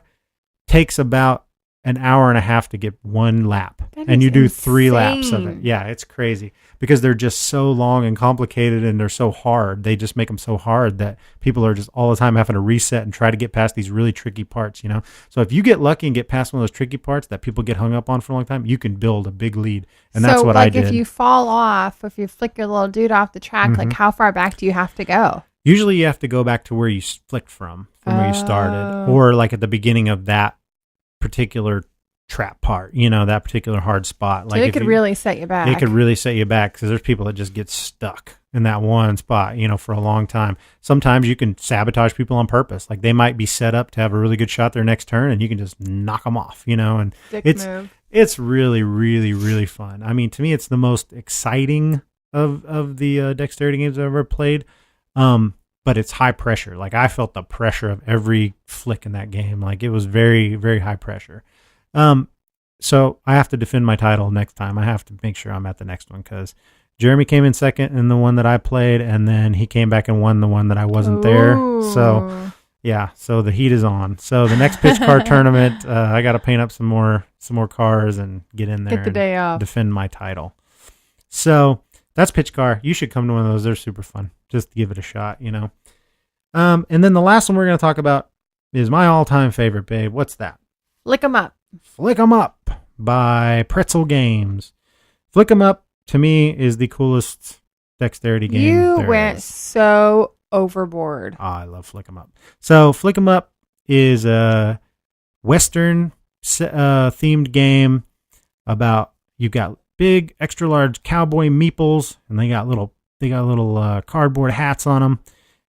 takes about an hour and a half to get 1 lap, and you do 3 laps of it. Yeah, it's crazy because they're just so long and complicated, and they're so hard. They just make them so hard that people are just all the time having to reset and try to get past these really tricky parts, So if you get lucky and get past one of those tricky parts that people get hung up on for a long time, you can build a big lead, and that's what I did. If you fall off, if you flick your little dude off the track, like how far back do you have to go? Usually you have to go back to where you flicked from where you started, or like at the beginning of that particular trap part, that particular hard spot. Like it could really set you back. It could really set you back because there's people that just get stuck in that one spot, for a long time. Sometimes you can sabotage people on purpose. Like they might be set up to have a really good shot their next turn, and you can just knock them off, and it's really, really, really fun. I mean, to me, it's the most exciting of the dexterity games I've ever played. But it's high pressure. Like I felt the pressure of every flick in that game. Like it was very, very high pressure. So I have to defend my title next time. I have to make sure I'm at the next one because Jeremy came in second in the one that I played, and then he came back and won the one that I wasn't there. So yeah, so the heat is on. So the next pitch car tournament, I got to paint up some more cars and get in there. Get the day off. Defend my title. So that's pitch car. You should come to one of those. They're super fun. Just to give it a shot, And then the last one we're going to talk about is my all-time favorite, babe. What's that? Flick 'em up. Flick 'em up by Pretzel Games. Flick 'em up to me is the coolest dexterity game. You went so overboard. Oh, I love Flick 'em up. So Flick 'em up is a Western themed game about you've got big extra large cowboy meeples, and they got little cardboard hats on them,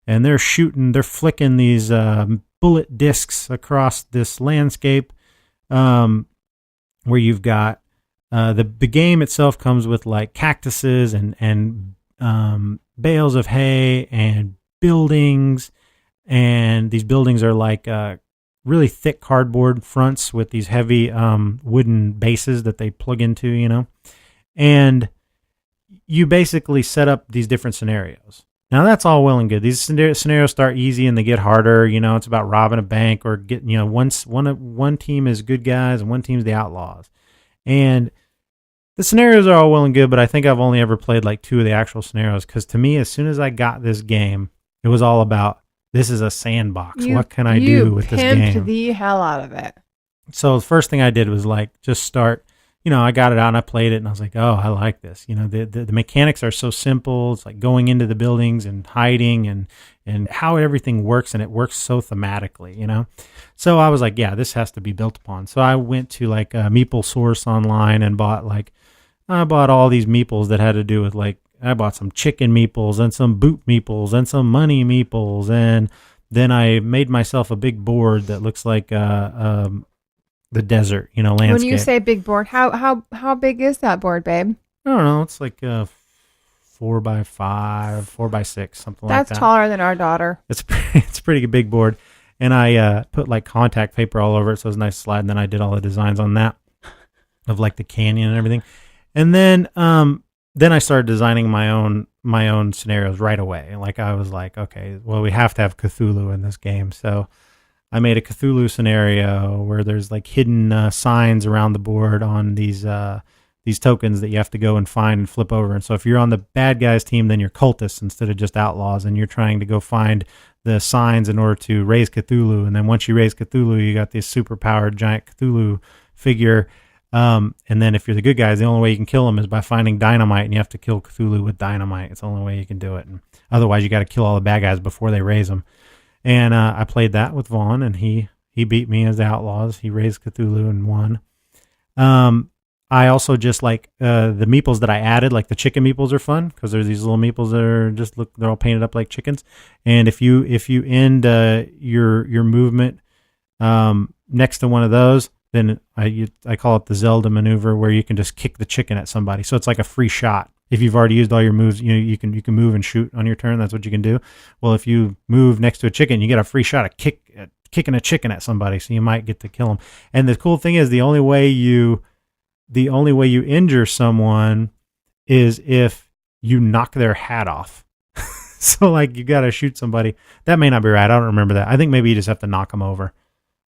and they're flicking these bullet discs across this landscape, where you've got the game itself comes with like cactuses and bales of hay and buildings, and these buildings are like really thick cardboard fronts with these heavy wooden bases that they plug into, you know, and you basically set up these different scenarios. Now that's all well and good. These scenarios start easy and they get harder. You know, it's about robbing a bank or getting, you know, one team is good guys and one team's the outlaws, and the scenarios are all well and good, but I think I've only ever played like 2 of the actual scenarios, because to me, as soon as I got this game, it was all about, this is a sandbox. What can I do with this game? You pimped the hell out of it. So the first thing I did was like just start, you know, I got it out and I played it and I was like, oh, I like this. You know, the mechanics are so simple. It's like going into the buildings and hiding and how everything works, and it works so thematically, you know. So I was like, yeah, this has to be built upon. So I went to like a Meeple source online and I bought all these meeples that had to do with like, I bought some chicken meeples and some boot meeples and some money meeples. And then I made myself a big board that looks like the desert, you know, landscape. When you say big board, how big is that board, babe? I don't know. It's like 4x5, 4x6, something like that. That's taller than our daughter. It's a pretty big board. And I put like contact paper all over it, so it was a nice slide. And then I did all the designs on that of like the canyon and everything. And then I started designing my own scenarios right away. Like I was like, okay, well, we have to have Cthulhu in this game. So I made a Cthulhu scenario where there's like hidden signs around the board on these tokens that you have to go and find and flip over. And so if you're on the bad guys team, then you're cultists instead of just outlaws, and you're trying to go find the signs in order to raise Cthulhu. And then once you raise Cthulhu, you got this super powered giant Cthulhu figure. And then if you're the good guys, the only way you can kill him is by finding dynamite, and you have to kill Cthulhu with dynamite. It's the only way you can do it. And otherwise, you got to kill all the bad guys before they raise them. And I played that with Vaughn, and he beat me as the outlaws. He raised Cthulhu and won. I also just like the meeples that I added, like the chicken meeples are fun because there's these little meeples that are just they're all painted up like chickens. And if you end your movement next to one of those, then I call it the Zelda maneuver, where you can just kick the chicken at somebody. So it's like a free shot. If you've already used all your moves, you can move and shoot on your turn. That's what you can do. Well, if you move next to a chicken, you get a free shot at kicking a chicken at somebody. So you might get to kill them. And the cool thing is, the only way you injure someone is if you knock their hat off. So like you got to shoot somebody. That may not be right. I don't remember that. I think maybe you just have to knock them over.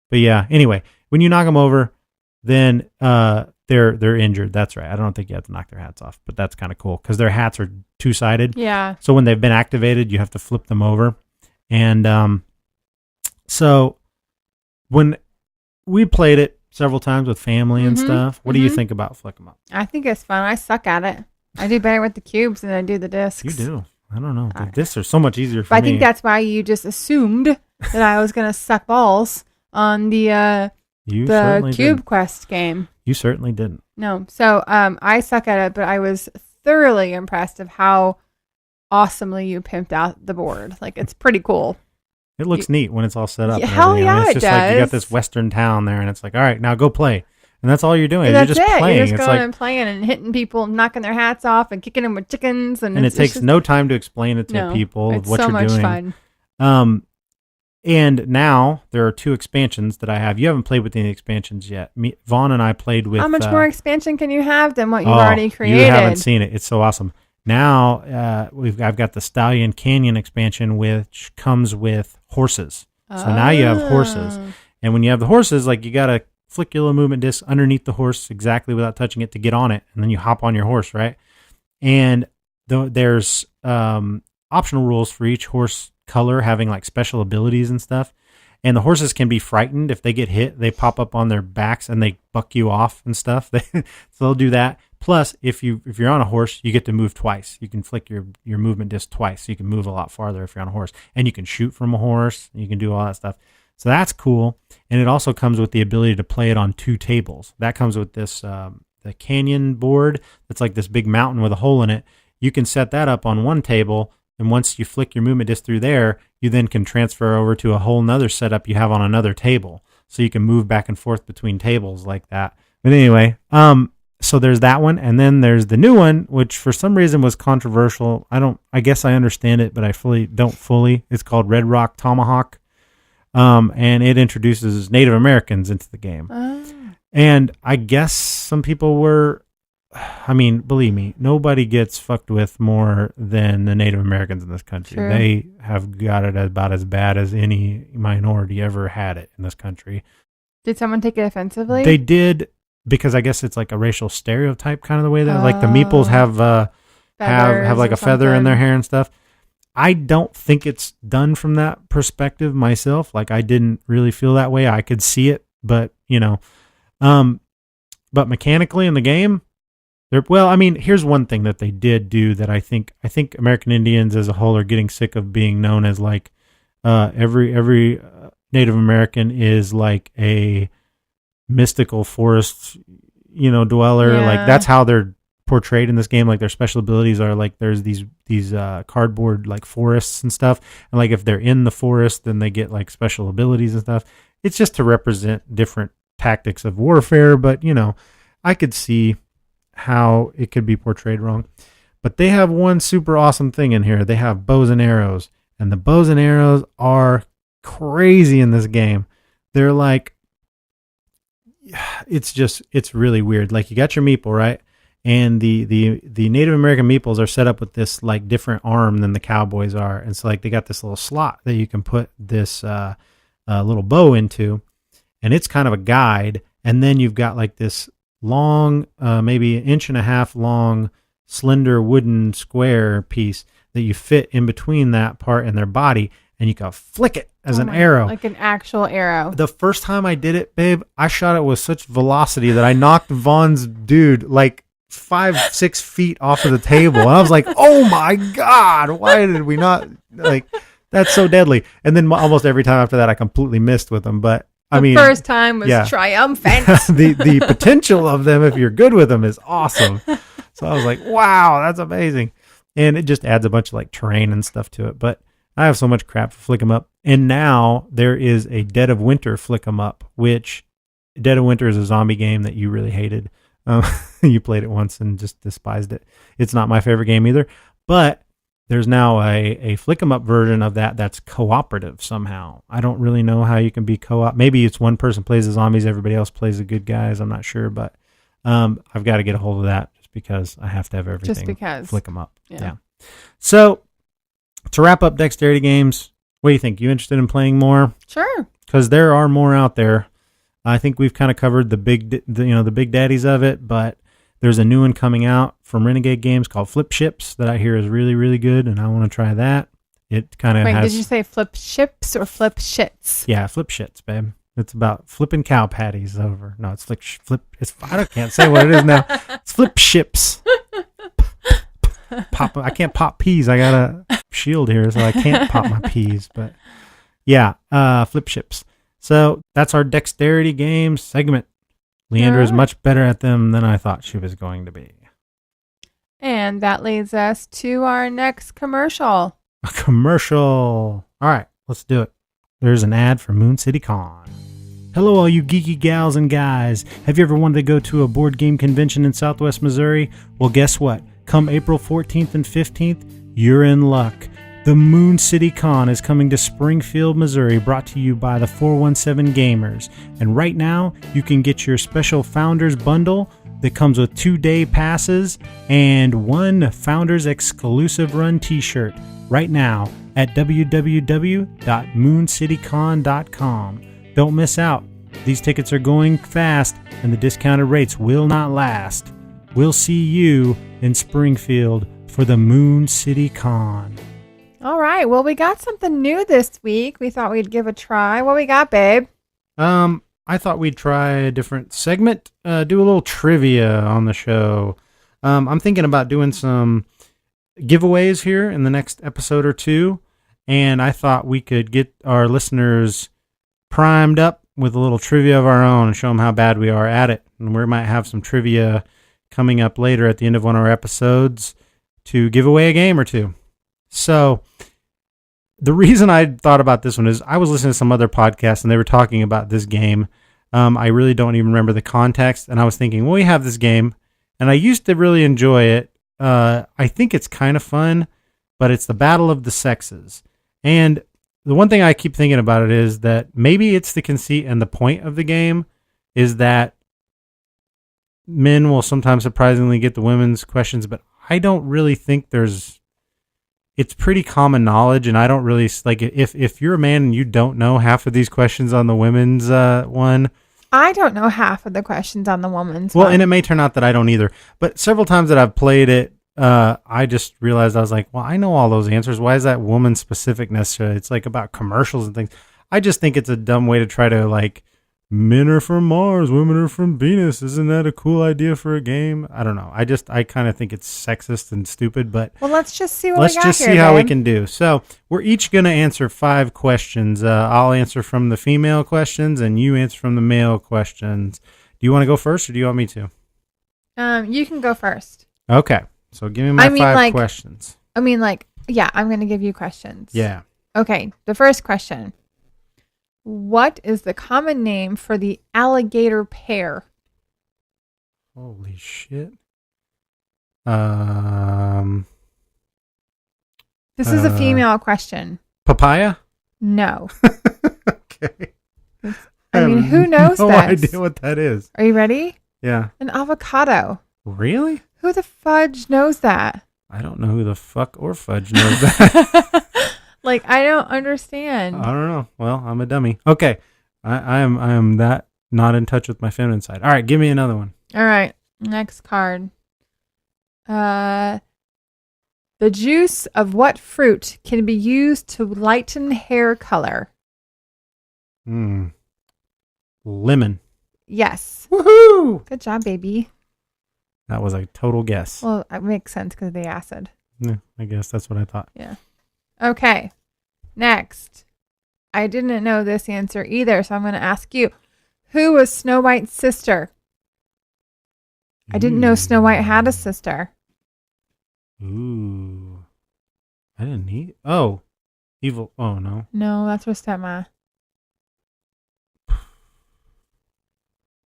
But yeah, anyway, when you knock them over, then they're injured. That's right. I don't think you have to knock their hats off, but that's kind of cool because their hats are two-sided. Yeah. So when they've been activated, you have to flip them over. And so when we played it several times with family and stuff, what do you think about Flick 'em Up? I think it's fun. I suck at it. I do better with the cubes than I do the discs. You do. I don't know. The discs are so much easier for me. I think that's why you just assumed that I was going to suck balls on the Cube Quest game. You certainly didn't. No. So I suck at it, but I was thoroughly impressed of how awesomely you pimped out the board. Like, it's pretty cool. It looks neat when it's all set up. Yeah, hell yeah, it's it just does. like you got this western town there, and it's like, all right, now go play. And that's all you're doing. That's you're just it. playing. You're just it's going like, and playing and hitting people, knocking their hats off and kicking them with chickens. And it takes no time to explain it to people it's what so you're much doing. Fun. And now there are 2 expansions that I have. You haven't played with any expansions yet. Vaughn and I played with... How much more expansion can you have than what you've already created? You haven't seen it. It's so awesome. Now I've got the Stallion Canyon expansion, which comes with horses. So now you have horses. And when you have the horses, like you got to flick your little movement disc underneath the horse exactly without touching it to get on it. And then you hop on your horse, right? And there's optional rules for each horse color having like special abilities and stuff. And the horses can be frightened if they get hit. They pop up on their backs and they buck you off and stuff. So they'll do that. Plus, if you're on a horse, you get to move twice. You can flick your movement disc twice, so you can move a lot farther if you're on a horse. And you can shoot from a horse. You can do all that stuff. So that's cool. And it also comes with the ability to play it on 2 tables. That comes with this the canyon board that's like this big mountain with a hole in it. You can set that up on one table, and once you flick your movement disc through there, you then can transfer over to a whole nother setup you have on another table. So you can move back and forth between tables like that. But anyway, So there's that one, and then there's the new one, which for some reason was controversial. I guess I understand it, but I don't fully. It's called Red Rock Tomahawk, and it introduces Native Americans into the game. And I guess some people were, believe me, nobody gets fucked with more than the Native Americans in this country. True. They have got it about as bad as any minority ever had it in this country. Did someone take it offensively? They did, because I guess it's like a racial stereotype kind of the way that like the meeples have like a feather in their hair and stuff. I don't think it's done from that perspective myself. Like I didn't really feel that way. I could see it, but but mechanically in the game, here's one thing that they did do that I think American Indians as a whole are getting sick of being known as like every Native American is like a mystical forest, dweller. Yeah. Like that's how they're portrayed in this game. Like their special abilities are like there's these cardboard like forests and stuff, and like if they're in the forest, then they get like special abilities and stuff. It's just to represent different tactics of warfare, but I could see how it could be portrayed wrong. But they have one super awesome thing in here. They have bows and arrows, and the bows and arrows are crazy in this game. They're like, it's really weird. Like you got your meeple, right? And the Native American meeples are set up with this like different arm than the cowboys are. And so like they got this little slot that you can put this little bow into, and it's kind of a guide. And then you've got like this long, maybe 1.5 inch long, slender wooden square piece that you fit in between that part and their body, and you can flick it as an arrow. Like an actual arrow. The first time I did it, babe, I shot it with such velocity that I knocked Vaughn's dude like 5-6 feet off of the table. And I was like, oh my God, why did we not, like, that's so deadly. And then almost every time after that, I completely missed with them. But the first time was triumphant. the potential of them, if you're good with them, is awesome. So I was like, wow, that's amazing. And it just adds a bunch of like terrain and stuff to it. But I have so much crap for Flick 'em Up. And now there is a Dead of Winter Flick 'em Up, which Dead of Winter is a zombie game that you really hated. You played it once and just despised it. It's not my favorite game either. But there's now a Flick 'em Up version of that's cooperative somehow. I don't really know how you can be co-op. Maybe it's one person plays the zombies, everybody else plays the good guys. I'm not sure, but I've got to get a hold of that just because I have to have everything. Just because. Flick 'em Up. Yeah. So to wrap up dexterity games, what do you think? You interested in playing more? Sure. Because there are more out there. I think we've kind of covered the big daddies of it, but there's a new one coming out from Renegade Games called Flip Ships that I hear is really, really good, and I want to try that. It kind of has... Wait, did you say flip ships or flip shits? Yeah, flip shits, babe. It's about flipping cow patties over. No, it's I can't say what it is now. It's flip ships. I can't pop peas. I got a shield here, so I can't pop my peas. But yeah, flip ships. So that's our dexterity games segment. Leandra is much better at them than I thought she was going to be. And that leads us to our next commercial. A commercial. All right, let's do it. There's an ad for Moon City Con. Hello, all you geeky gals and guys. Have you ever wanted to go to a board game convention in Southwest Missouri? Well, guess what? Come April 14th and 15th, you're in luck. The Moon City Con is coming to Springfield, Missouri, brought to you by the 417 Gamers. And right now, you can get your special Founders Bundle that comes with 2-day passes and one Founders Exclusive Run t-shirt right now at www.mooncitycon.com. Don't miss out. These tickets are going fast and the discounted rates will not last. We'll see you in Springfield for the Moon City Con. All right. Well, we got something new this week. We thought we'd give a try. What we got, babe? I thought we'd try a different segment, do a little trivia on the show. I'm thinking about doing some giveaways here in the next episode or two, and I thought we could get our listeners primed up with a little trivia of our own and show them how bad we are at it. And we might have some trivia coming up later at the end of one of our episodes to give away a game or two. So the reason I thought about this one is I was listening to some other podcasts and they were talking about this game. I really don't even remember the context. And I was thinking, well, we have this game and I used to really enjoy it. I think it's kind of fun, but it's the battle of the sexes. And the one thing I keep thinking about it is that maybe it's the conceit and the point of the game is that men will sometimes surprisingly get the women's questions, but I don't really think it's pretty common knowledge, and I don't really, like, if you're a man and you don't know half of these questions on the women's one. I don't know half of the questions on the woman's Well, one. and it may turn out that I don't either, but several times that I've played it, I just realized I was like, well, I know all those answers. Why is that woman specific necessarily? It's like about commercials and things. I just think it's a dumb way to try to, like, men are from Mars, women are from Venus. Isn't that a cool idea for a game? I don't know. I kind of think it's sexist and stupid, but well, let's just see what let's we got just here, see how we babe. can do. So we're each going to answer 5 questions. I'll answer from the female questions and you answer from the male questions. Do you want to go first or do you want me to? You can go first. Okay. So give me my 5 questions. I'm going to give you questions. Yeah. Okay. The first question. What is the common name for the alligator pear? Holy shit. This is a female question. Papaya? No. Okay. I mean, who knows no that? idea what that is. Are you ready? Yeah. An avocado. Really? Who the fudge knows that? I don't know who the fuck or fudge knows that. Like, I don't understand. I don't know. Well, I'm a dummy. Okay. I am that not in touch with my feminine side. All right, give me another one. All right. Next card. The juice of what fruit can be used to lighten hair color? Lemon. Yes. Woohoo! Good job, baby. That was a total guess. Well, it makes sense because of the acid. Yeah, I guess that's what I thought. Yeah. Okay. Next. I didn't know this answer either, so I'm going to ask you. Who was Snow White's sister? I didn't know Snow White had a sister. Ooh. I didn't need... Oh. Evil... Oh, no. No, that's her stepma.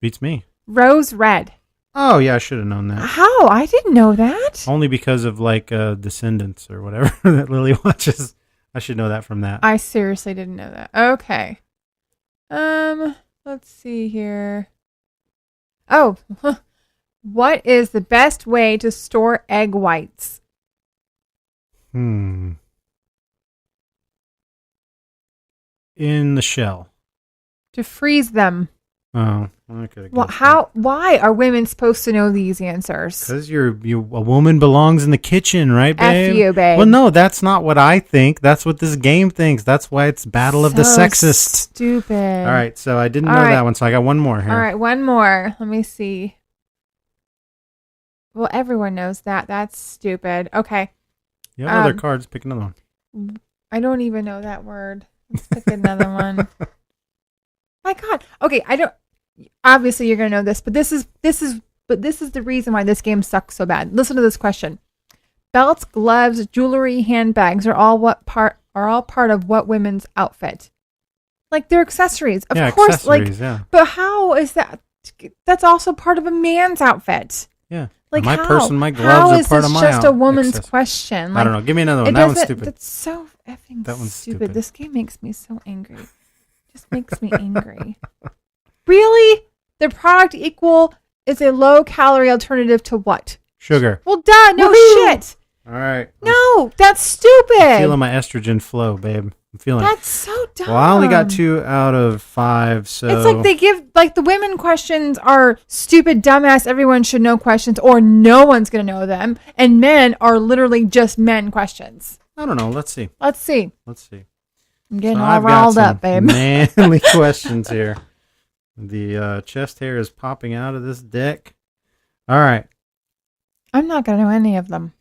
Beats me. Rose Red. Oh, yeah, I should have known that. How? I didn't know that. Only because of, like, Descendants or whatever that Lily watches. I should know that from that. I seriously didn't know that. Okay. Let's see here. Oh, what is the best way to store egg whites? In the shell. To freeze them. Oh, okay. Well, why are women supposed to know these answers? Because a woman belongs in the kitchen, right, babe? F you, babe. Well, no, that's not what I think. That's what this game thinks. That's why it's Battle of the Sexist. Stupid. All right, so I didn't know that one, so I got one more here. All right, one more. Let me see. Well, everyone knows that. That's stupid. Okay. You have other cards. Pick another one. I don't even know that word. Let's pick another one. My God. Okay, I don't. Obviously, you're gonna know this, but this is the reason why this game sucks so bad. Listen to this question: belts, gloves, jewelry, handbags are all part of what women's outfit? Like they're accessories, of course. Accessories, yeah. But how is that? That's also part of a man's outfit. Yeah. Like my how? purse and my How gloves is are part this of my just a woman's question? Like, I don't know. Give me another one. it That one's doesn't- stupid. That's so effing That one's stupid. This game makes me so angry. Just makes me angry. Really? The product equal is a low-calorie alternative to what? Sugar. Well, duh. No Woohoo! shit. All right. No, that's stupid. I'm feeling my estrogen flow, babe. I'm feeling it. That's so dumb. Well, I only got 2 out of 5, so... It's like they give, like the women questions are stupid, dumbass, everyone should know questions, or no one's going to know them. And men are literally just men questions. I don't know. Let's see. Let's see. I'm getting all I've got riled some up, babe. manly questions here. The chest hair is popping out of this deck. All right. I'm not going to know any of them.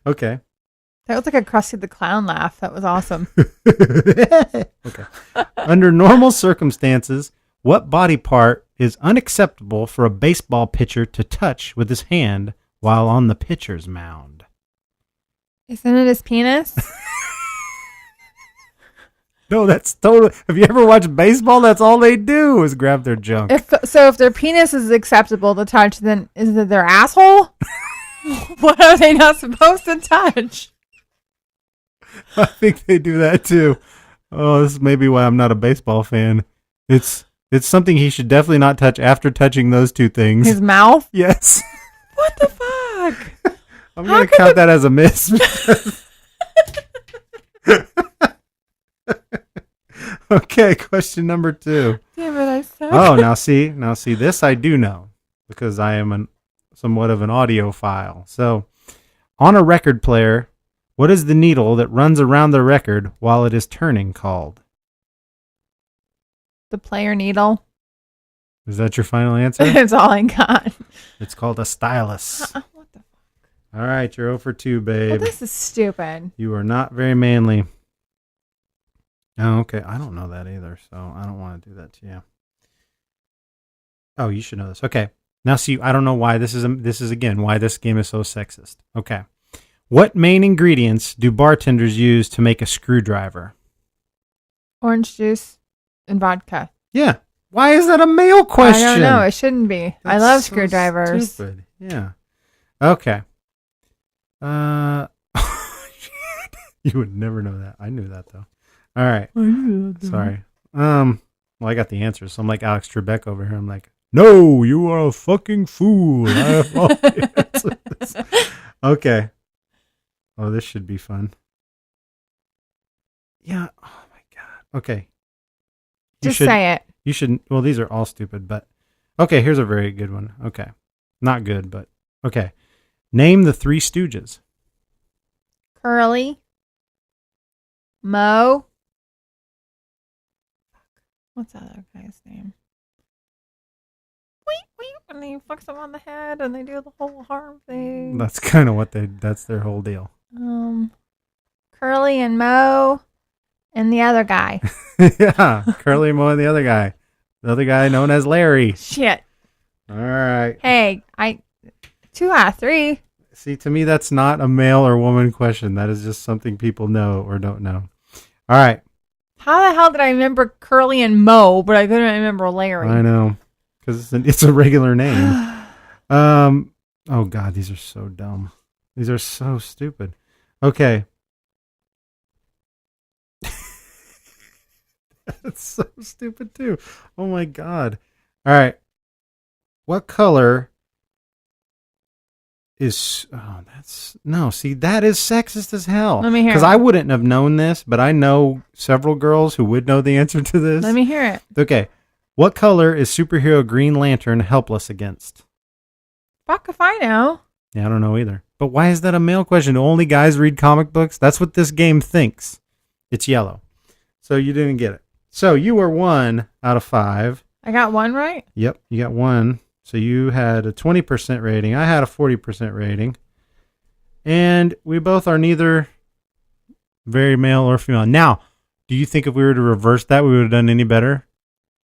Okay. That was like a Krusty the Clown laugh. That was awesome. Okay. Under normal circumstances, what body part is unacceptable for a baseball pitcher to touch with his hand while on the pitcher's mound? Isn't it his penis? No, that's totally. Have you ever watched baseball? That's all they do is grab their junk. If their penis is acceptable to touch, then is it their asshole? What are they not supposed to touch? I think they do that too. Oh, this is maybe why I'm not a baseball fan. It's something he should definitely not touch after touching those two things. His mouth? Yes. What the fuck? I'm going to count that as a miss. Okay, question number 2. Damn it, I suck. Oh, now see, this I do know because I am somewhat of an audiophile. So, on a record player, what is the needle that runs around the record while it is turning called? The player needle. Is that your final answer? That's all I got. It's called a stylus. What the fuck? All right, you're 0 for 2, babe. Well, this is stupid. You are not very manly. Oh, okay. I don't know that either, so I don't want to do that to you. Oh, you should know this. Okay. Now, see, I don't know why this is again why this game is so sexist. Okay. What main ingredients do bartenders use to make a screwdriver? Orange juice and vodka. Yeah. Why is that a male question? I don't know. It shouldn't be. I love so screwdrivers. Stupid. Yeah. Okay. You would never know that. I knew that though. All right. Sorry. Well, I got the answers. So I'm like Alex Trebek over here. I'm like, no, you are a fucking fool. I have all the answers. Okay. Oh, this should be fun. Yeah. Oh my God. Okay. Just say it. You should. Well, these are all stupid, but okay. Here's a very good one. Okay. Not good, but okay. Name the 3 Stooges. Curly. Mo. What's that other guy's name? And he fucks them on the head and they do the whole harm thing. That's kind of that's their whole deal. Curly and Mo and the other guy. Yeah. Curly, Mo, and the other guy. The other guy known as Larry. Shit. All right. Hey, 2 out of 3. See, to me, that's not a male or woman question. That is just something people know or don't know. All right. How the hell did I remember Curly and Mo, but I couldn't remember Larry? I know. Because it's a regular name. Oh, God, these are so dumb. These are so stupid. Okay. That's so stupid, too. Oh, my God. All right. What color is... Oh, that's... No, see, that is sexist as hell. Let me hear it. Because I wouldn't have known this, but I know several girls who would know the answer to this. Let me hear it. Okay. What color is superhero Green Lantern helpless against? Fuck if I know. Yeah, I don't know either. But why is that a male question? Do only guys read comic books? That's what this game thinks. It's yellow. So you didn't get it. So you were 1 out of 5. I got 1 right? Yep, you got 1. So you had a 20% rating. I had a 40% rating. And we both are neither very male or female. Now, do you think if we were to reverse that, we would have done any better?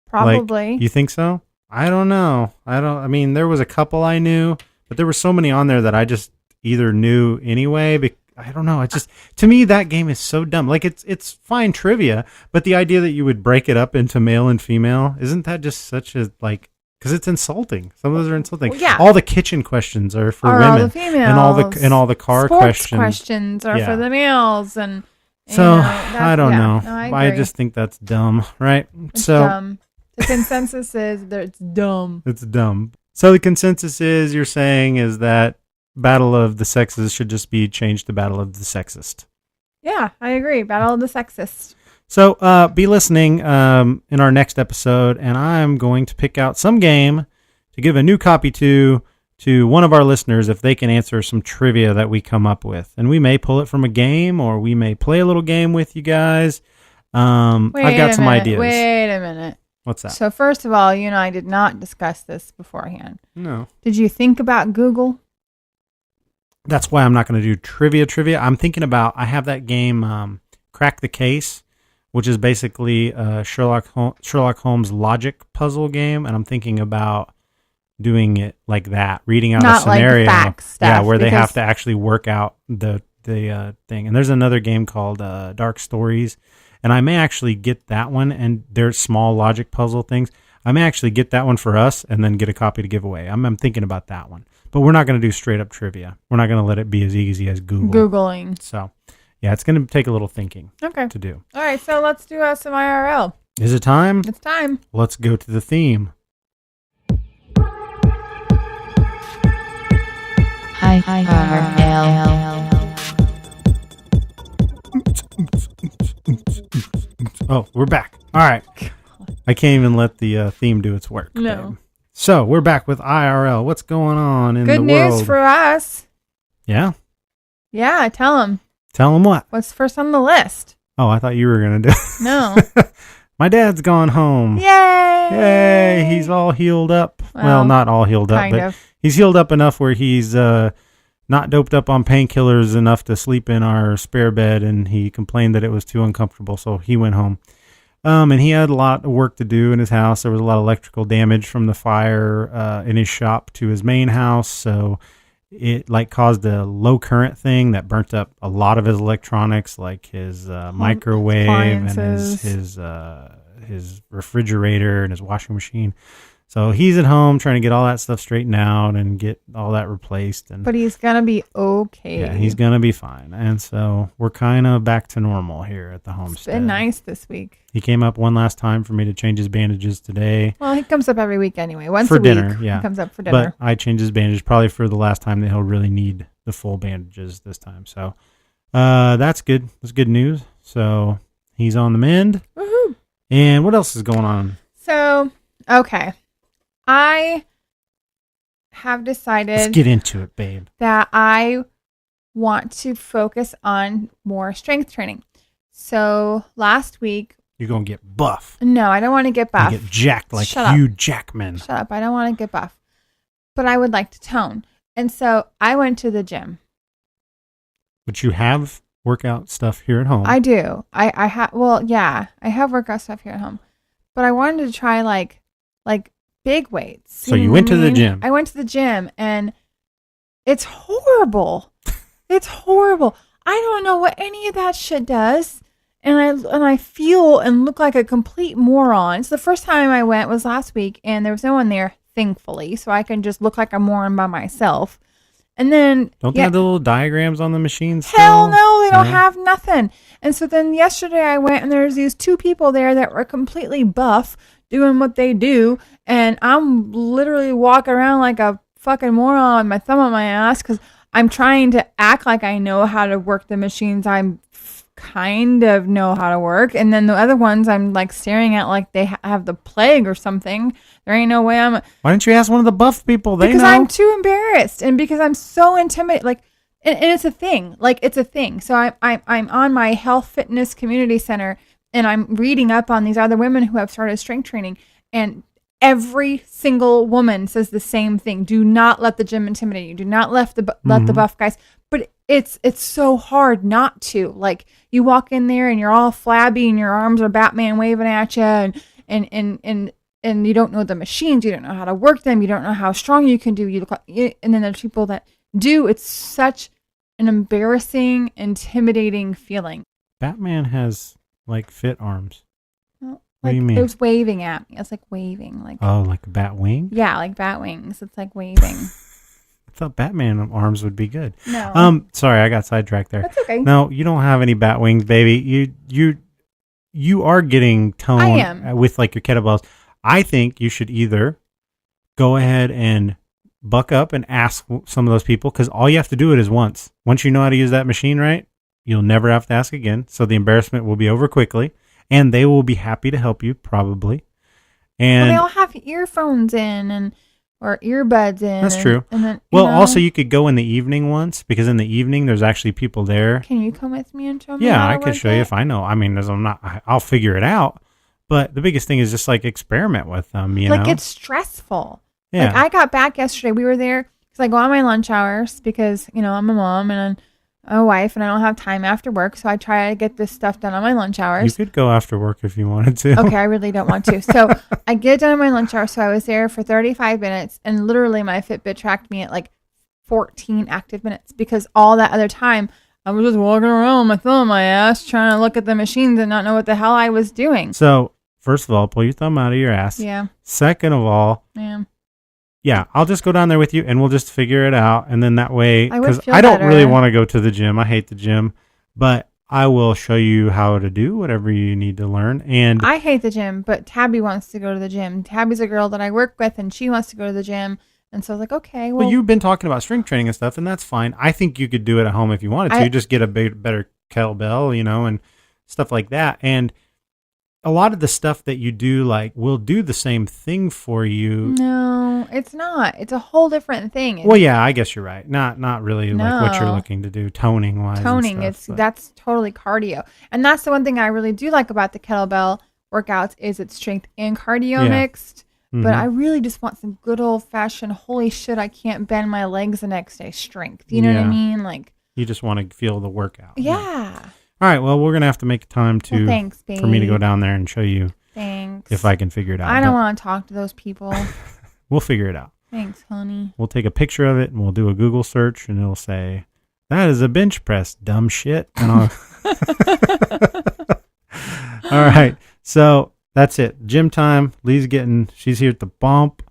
Probably. Like, you think so? I don't know. I mean, there was a couple I knew, but there were so many on there that I just either knew anyway. I don't know. It just, to me, that game is so dumb. Like, it's fine trivia, but the idea that you would break it up into male and female, isn't that just such a, like, because it's insulting. Some of those are insulting. Well, yeah. All the kitchen questions are for women. All the females. And all the car Sports questions are for the males. And so, I don't know. No, I just think that's dumb, right? It's dumb. The consensus is that it's dumb. It's dumb. So the consensus is, you're saying, is that Battle of the Sexes should just be changed to Battle of the Sexist. Yeah, I agree. Battle of the Sexist. So be listening in our next episode, and I'm going to pick out some game to give a new copy to one of our listeners if they can answer some trivia that we come up with. And we may pull it from a game, or we may play a little game with you guys. I've got some ideas. Wait a minute. What's that? So first of all, you and I did not discuss this beforehand. No. Did you think about Google? That's why I'm not going to do trivia. I'm thinking about, I have that game, Crack the Case, which is basically a Sherlock Holmes logic puzzle game, and I'm thinking about doing it like that, reading out a scenario, like fact stuff, where they have to actually work out the thing. And there's another game called Dark Stories, And I may actually get that one, and they're small logic puzzle things. I may actually get that one for us and then get a copy to give away. I'm thinking about that one. But we're not going to do straight up trivia. We're not going to let it be as easy as Googling. So, yeah, it's going to take a little thinking to do. All right, so let's do some IRL. Is it time? It's time. Let's go to the theme. Oh, we're back. All right. I can't even let the theme do its work. No. Babe. So we're back with IRL. What's going on in the world? Good news for us. Yeah? Yeah, tell them. Tell them what? What's first on the list? Oh, I thought you were going to do it. No. My dad's gone home. Yay! Yay! He's all healed up. Well, not all healed up, but he's healed up enough where he's not doped up on painkillers enough to sleep in our spare bed, and he complained that it was too uncomfortable, so he went home. And he had a lot of work to do in his house. There was a lot of electrical damage from the fire in his shop to his main house, so it caused a low current thing that burnt up a lot of his electronics, like his microwave and his refrigerator and his washing machine. So he's at home trying to get all that stuff straightened out and get all that replaced. But he's gonna be okay. Yeah, he's gonna be fine. And so we're kind of back to normal here at the homestead. It's been nice this week. He came up one last time for me to change his bandages today. Well, he comes up every week anyway. Once for a week. Dinner, yeah. He comes up for dinner. But I changed his bandages probably for the last time that he'll really need the full bandages this time. So that's good. That's good news. So he's on the mend. Woohoo! And what else is going on? So, okay. I have decided... Let's get into it, babe. ...that I want to focus on more strength training. So last week... You're going to get buff. No, I don't want to get buff. You get jacked like Hugh Jackman. Shut up. I don't want to get buff. But I would like to tone. And so I went to the gym. But you have workout stuff here at home. I do. I have... Well, yeah. I have workout stuff here at home. But I wanted to try like big weights. So you went to the gym. I went to the gym and it's horrible. It's horrible. I don't know what any of that shit does. And I feel and look like a complete moron. So the first time I went was last week and there was no one there, thankfully. So I can just look like a moron by myself. And then... Don't they have the little diagrams on the machines? Hell no, they don't have nothing. And so then yesterday I went and there's these two people there that were completely buff doing what they do. And I'm literally walking around like a fucking moron with my thumb on my ass because I'm trying to act like I know how to work the machines kind of know how to work. And then the other ones I'm like staring at like they have the plague or something. There ain't no way Why didn't you ask one of the buff people? Because I'm too embarrassed and because I'm so intimidated. Like, and it's a thing. Like, it's a thing. So I'm on my health fitness community center and I'm reading up on these other women who have started strength training, and every single woman says the same thing. Do not let the gym intimidate you. Do not let the buff guys. But it's so hard not to. Like, you walk in there and you're all flabby and your arms are Batman waving at you and you don't know the machines. You don't know how to work them. You don't know how strong you can do. You look like, and then there's people that do. It's such an embarrassing, intimidating feeling. Batman has like fit arms. Well, what do you mean? It was waving at me. It's like waving. Like, oh, like a bat wing? Yeah, like bat wings. It's like waving. I thought Batman arms would be good. No. Sorry, I got sidetracked there. That's okay. No, you don't have any bat wings, baby. You are getting toned with like your kettlebells. I think you should either go ahead and buck up and ask some of those people, because all you have to do it is once. Once you know how to use that machine right, you'll never have to ask again. So the embarrassment will be over quickly, and they will be happy to help you probably. And they all have earphones in or earbuds in. That's true. And then, also you could go in the evening once, because in the evening there's actually people there. Can you come with me and show me? Yeah, I could show you if I know. I mean, I'll figure it out. But the biggest thing is just like experiment with them, you know? Like, it's stressful. Yeah. Like, I got back yesterday. We were there because I go on my lunch hours because, I'm a mom and I'm a wife and I don't have time after work. So I try to get this stuff done on my lunch hours. You could go after work if you wanted to. Okay, I really don't want to. So I get it done on my lunch hour. So I was there for 35 minutes and literally my Fitbit tracked me at like 14 active minutes because all that other time I was just walking around with my thumb in my ass trying to look at the machines and not know what the hell I was doing. So, first of all, pull your thumb out of your ass. Yeah. Second of all, yeah, I'll just go down there with you and we'll just figure it out. And then that way, because I don't really want to go to the gym. I hate the gym, but I will show you how to do whatever you need to learn. And I hate the gym, but Tabby wants to go to the gym. Tabby's a girl that I work with and she wants to go to the gym. And so I was like, okay, well. You've been talking about strength training and stuff, and that's fine. I think you could do it at home if you wanted to. You just get a better kettlebell, and stuff like that. And a lot of the stuff that you do, will do the same thing for you. No, it's not. It's a whole different thing. Well, yeah, I guess you're right. Not really like what you're looking to do toning wise. That's totally cardio. And that's the one thing I really do like about the kettlebell workouts is it's strength and cardio mixed. Mm-hmm. But I really just want some good old fashioned, holy shit, I can't bend my legs the next day strength. You know what I mean? You just want to feel the workout. Yeah. All right, well, we're going to have to make time for me to go down there and show you if I can figure it out. I don't want to talk to those people. We'll figure it out. Thanks, honey. We'll take a picture of it and we'll do a Google search and it'll say, that is a bench press, dumb shit. And I'll All right, so that's it. Gym time. Lee's she's here at the bump.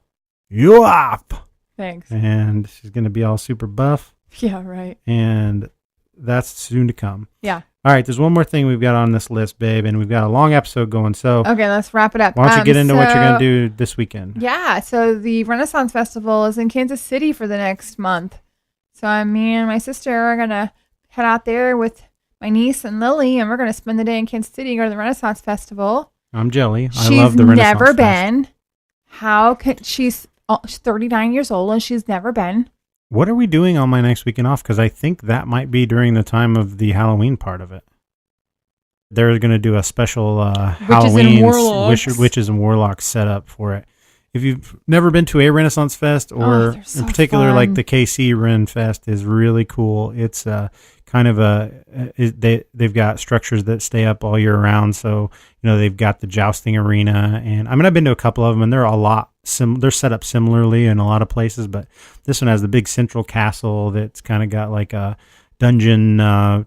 You up. Thanks. And she's going to be all super buff. Yeah, right. And that's soon to come. Yeah. All right, there's one more thing we've got on this list, babe, and we've got a long episode going. So okay, let's wrap it up. Why don't you get into what you're going to do this weekend? Yeah, so the Renaissance Festival is in Kansas City for the next month. So me and my sister are going to head out there with my niece and Lily, and we're going to spend the day in Kansas City and go to the Renaissance Festival. I'm jelly. I love the Renaissance She's never been. How could she's 39 years old and she's never been. What are we doing on my next weekend off? Because I think that might be during the time of the Halloween part of it. They're going to do a special Halloween Witches and Warlocks setup for it. If you've never been to a Renaissance Fest, or in particular like the KC Ren Fest is really cool. It's kind of they've got structures that stay up all year round. So, they've got the jousting arena, and I've been to a couple of them, and they're a lot they're set up similarly in a lot of places, but this one has the big central castle that's kind of got like a dungeon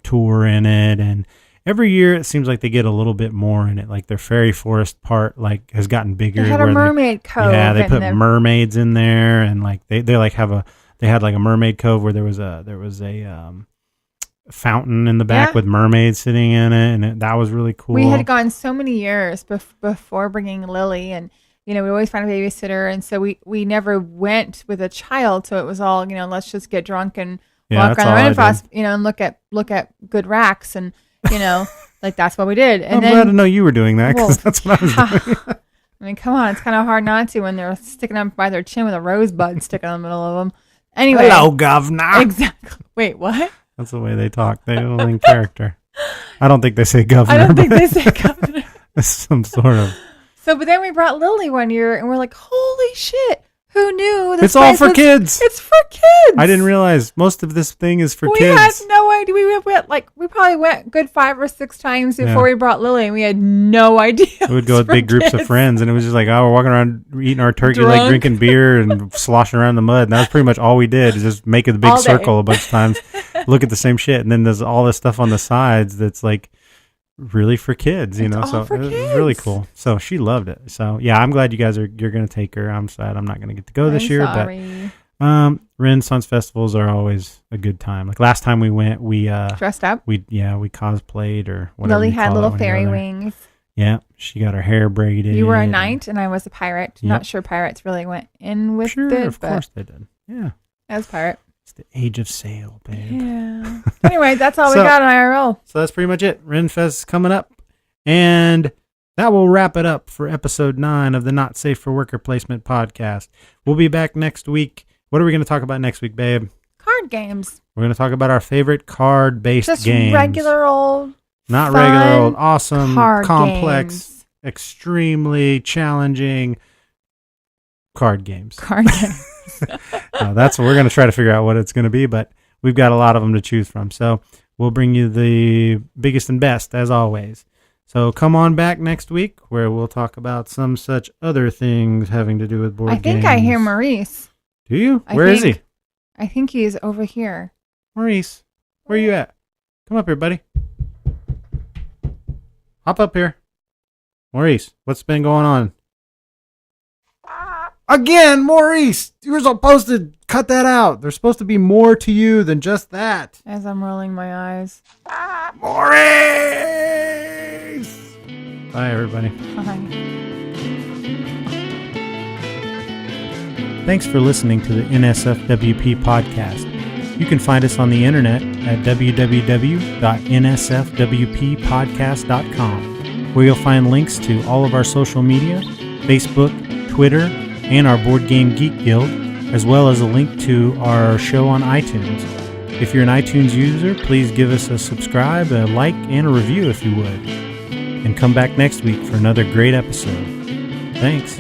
tour in it, and every year it seems like they get a little bit more in it. Like their fairy forest part has gotten bigger. They had a mermaid cove. Yeah, they put mermaids in there, and they had like a mermaid cove where there was a fountain in the back with mermaids sitting in it, and that was really cool. We had gone so many years before bringing Lily, and we always find a babysitter, and so we never went with a child, so it was all let's just get drunk and walk around the Renaissance, and look at good racks, and that's what we did. And I'm glad to know you were doing that, because that's what I was doing. I mean, come on, it's kind of hard not to when they're sticking them by their chin with a rosebud sticking in the middle of them. Anyway, hello, governor. Exactly. Wait, what? That's the way they talk. They don't in character. I don't think they say governor. I don't think they say governor. It's some sort of. So, but then we brought Lily one year, and we're like, holy shit. Who knew? It's all for kids. It's for kids. I didn't realize most of this thing is for kids. We had no idea. We probably went good 5 or 6 times before we brought Lily, and we had no idea. We would go with big groups of friends, and it was just like, we're walking around eating our turkey, like drinking beer and sloshing around in the mud. And that was pretty much all we did, is just make a big circle a bunch of times, look at the same shit. And then there's all this stuff on the sides that's like really for kids, so it was really cool. So she loved it. So yeah, I'm glad you're going to take her. I'm sad I'm not going to get to go this year, but Renaissance festivals are always a good time. Like last time we went, we dressed up. We cosplayed or whatever. Lily had little fairy wings. Yeah, she got her hair braided. You were a knight and I was a pirate. Yep. Not sure pirates really went in with it. Of course they did. Yeah. As pirate. It's the age of sail, babe. Yeah. Anyway, that's all we got on IRL. So that's pretty much it. Renfest is coming up. And that will wrap it up for episode 9 of the Not Safe for Worker Placement podcast. We'll be back next week. What are we going to talk about next week, babe? Card games. We're going to talk about our favorite card-based games. Just regular old, not fun, regular old, awesome, complex, games. Extremely challenging card games. Card games. That's what we're going to try to figure out what it's going to be, but we've got a lot of them to choose from. So we'll bring you the biggest and best, as always. So come on back next week, where we'll talk about some such other things having to do with board games. I think I hear Maurice. Do you? Where is he? I think he's over here. Maurice, where are you at? Come up here, buddy. Hop up here. Maurice, what's been going on? Again, Maurice! You're supposed to cut that out. There's supposed to be more to you than just that. As I'm rolling my eyes. Maurice! Bye, everybody. Hi. Thanks for listening to the NSFWP podcast. You can find us on the internet at www.nsfwppodcast.com, where you'll find links to all of our social media, Facebook, Twitter, and our Board Game Geek Guild, as well as a link to our show on iTunes. If you're an iTunes user, please give us a subscribe, a like, and a review if you would. And come back next week for another great episode. Thanks.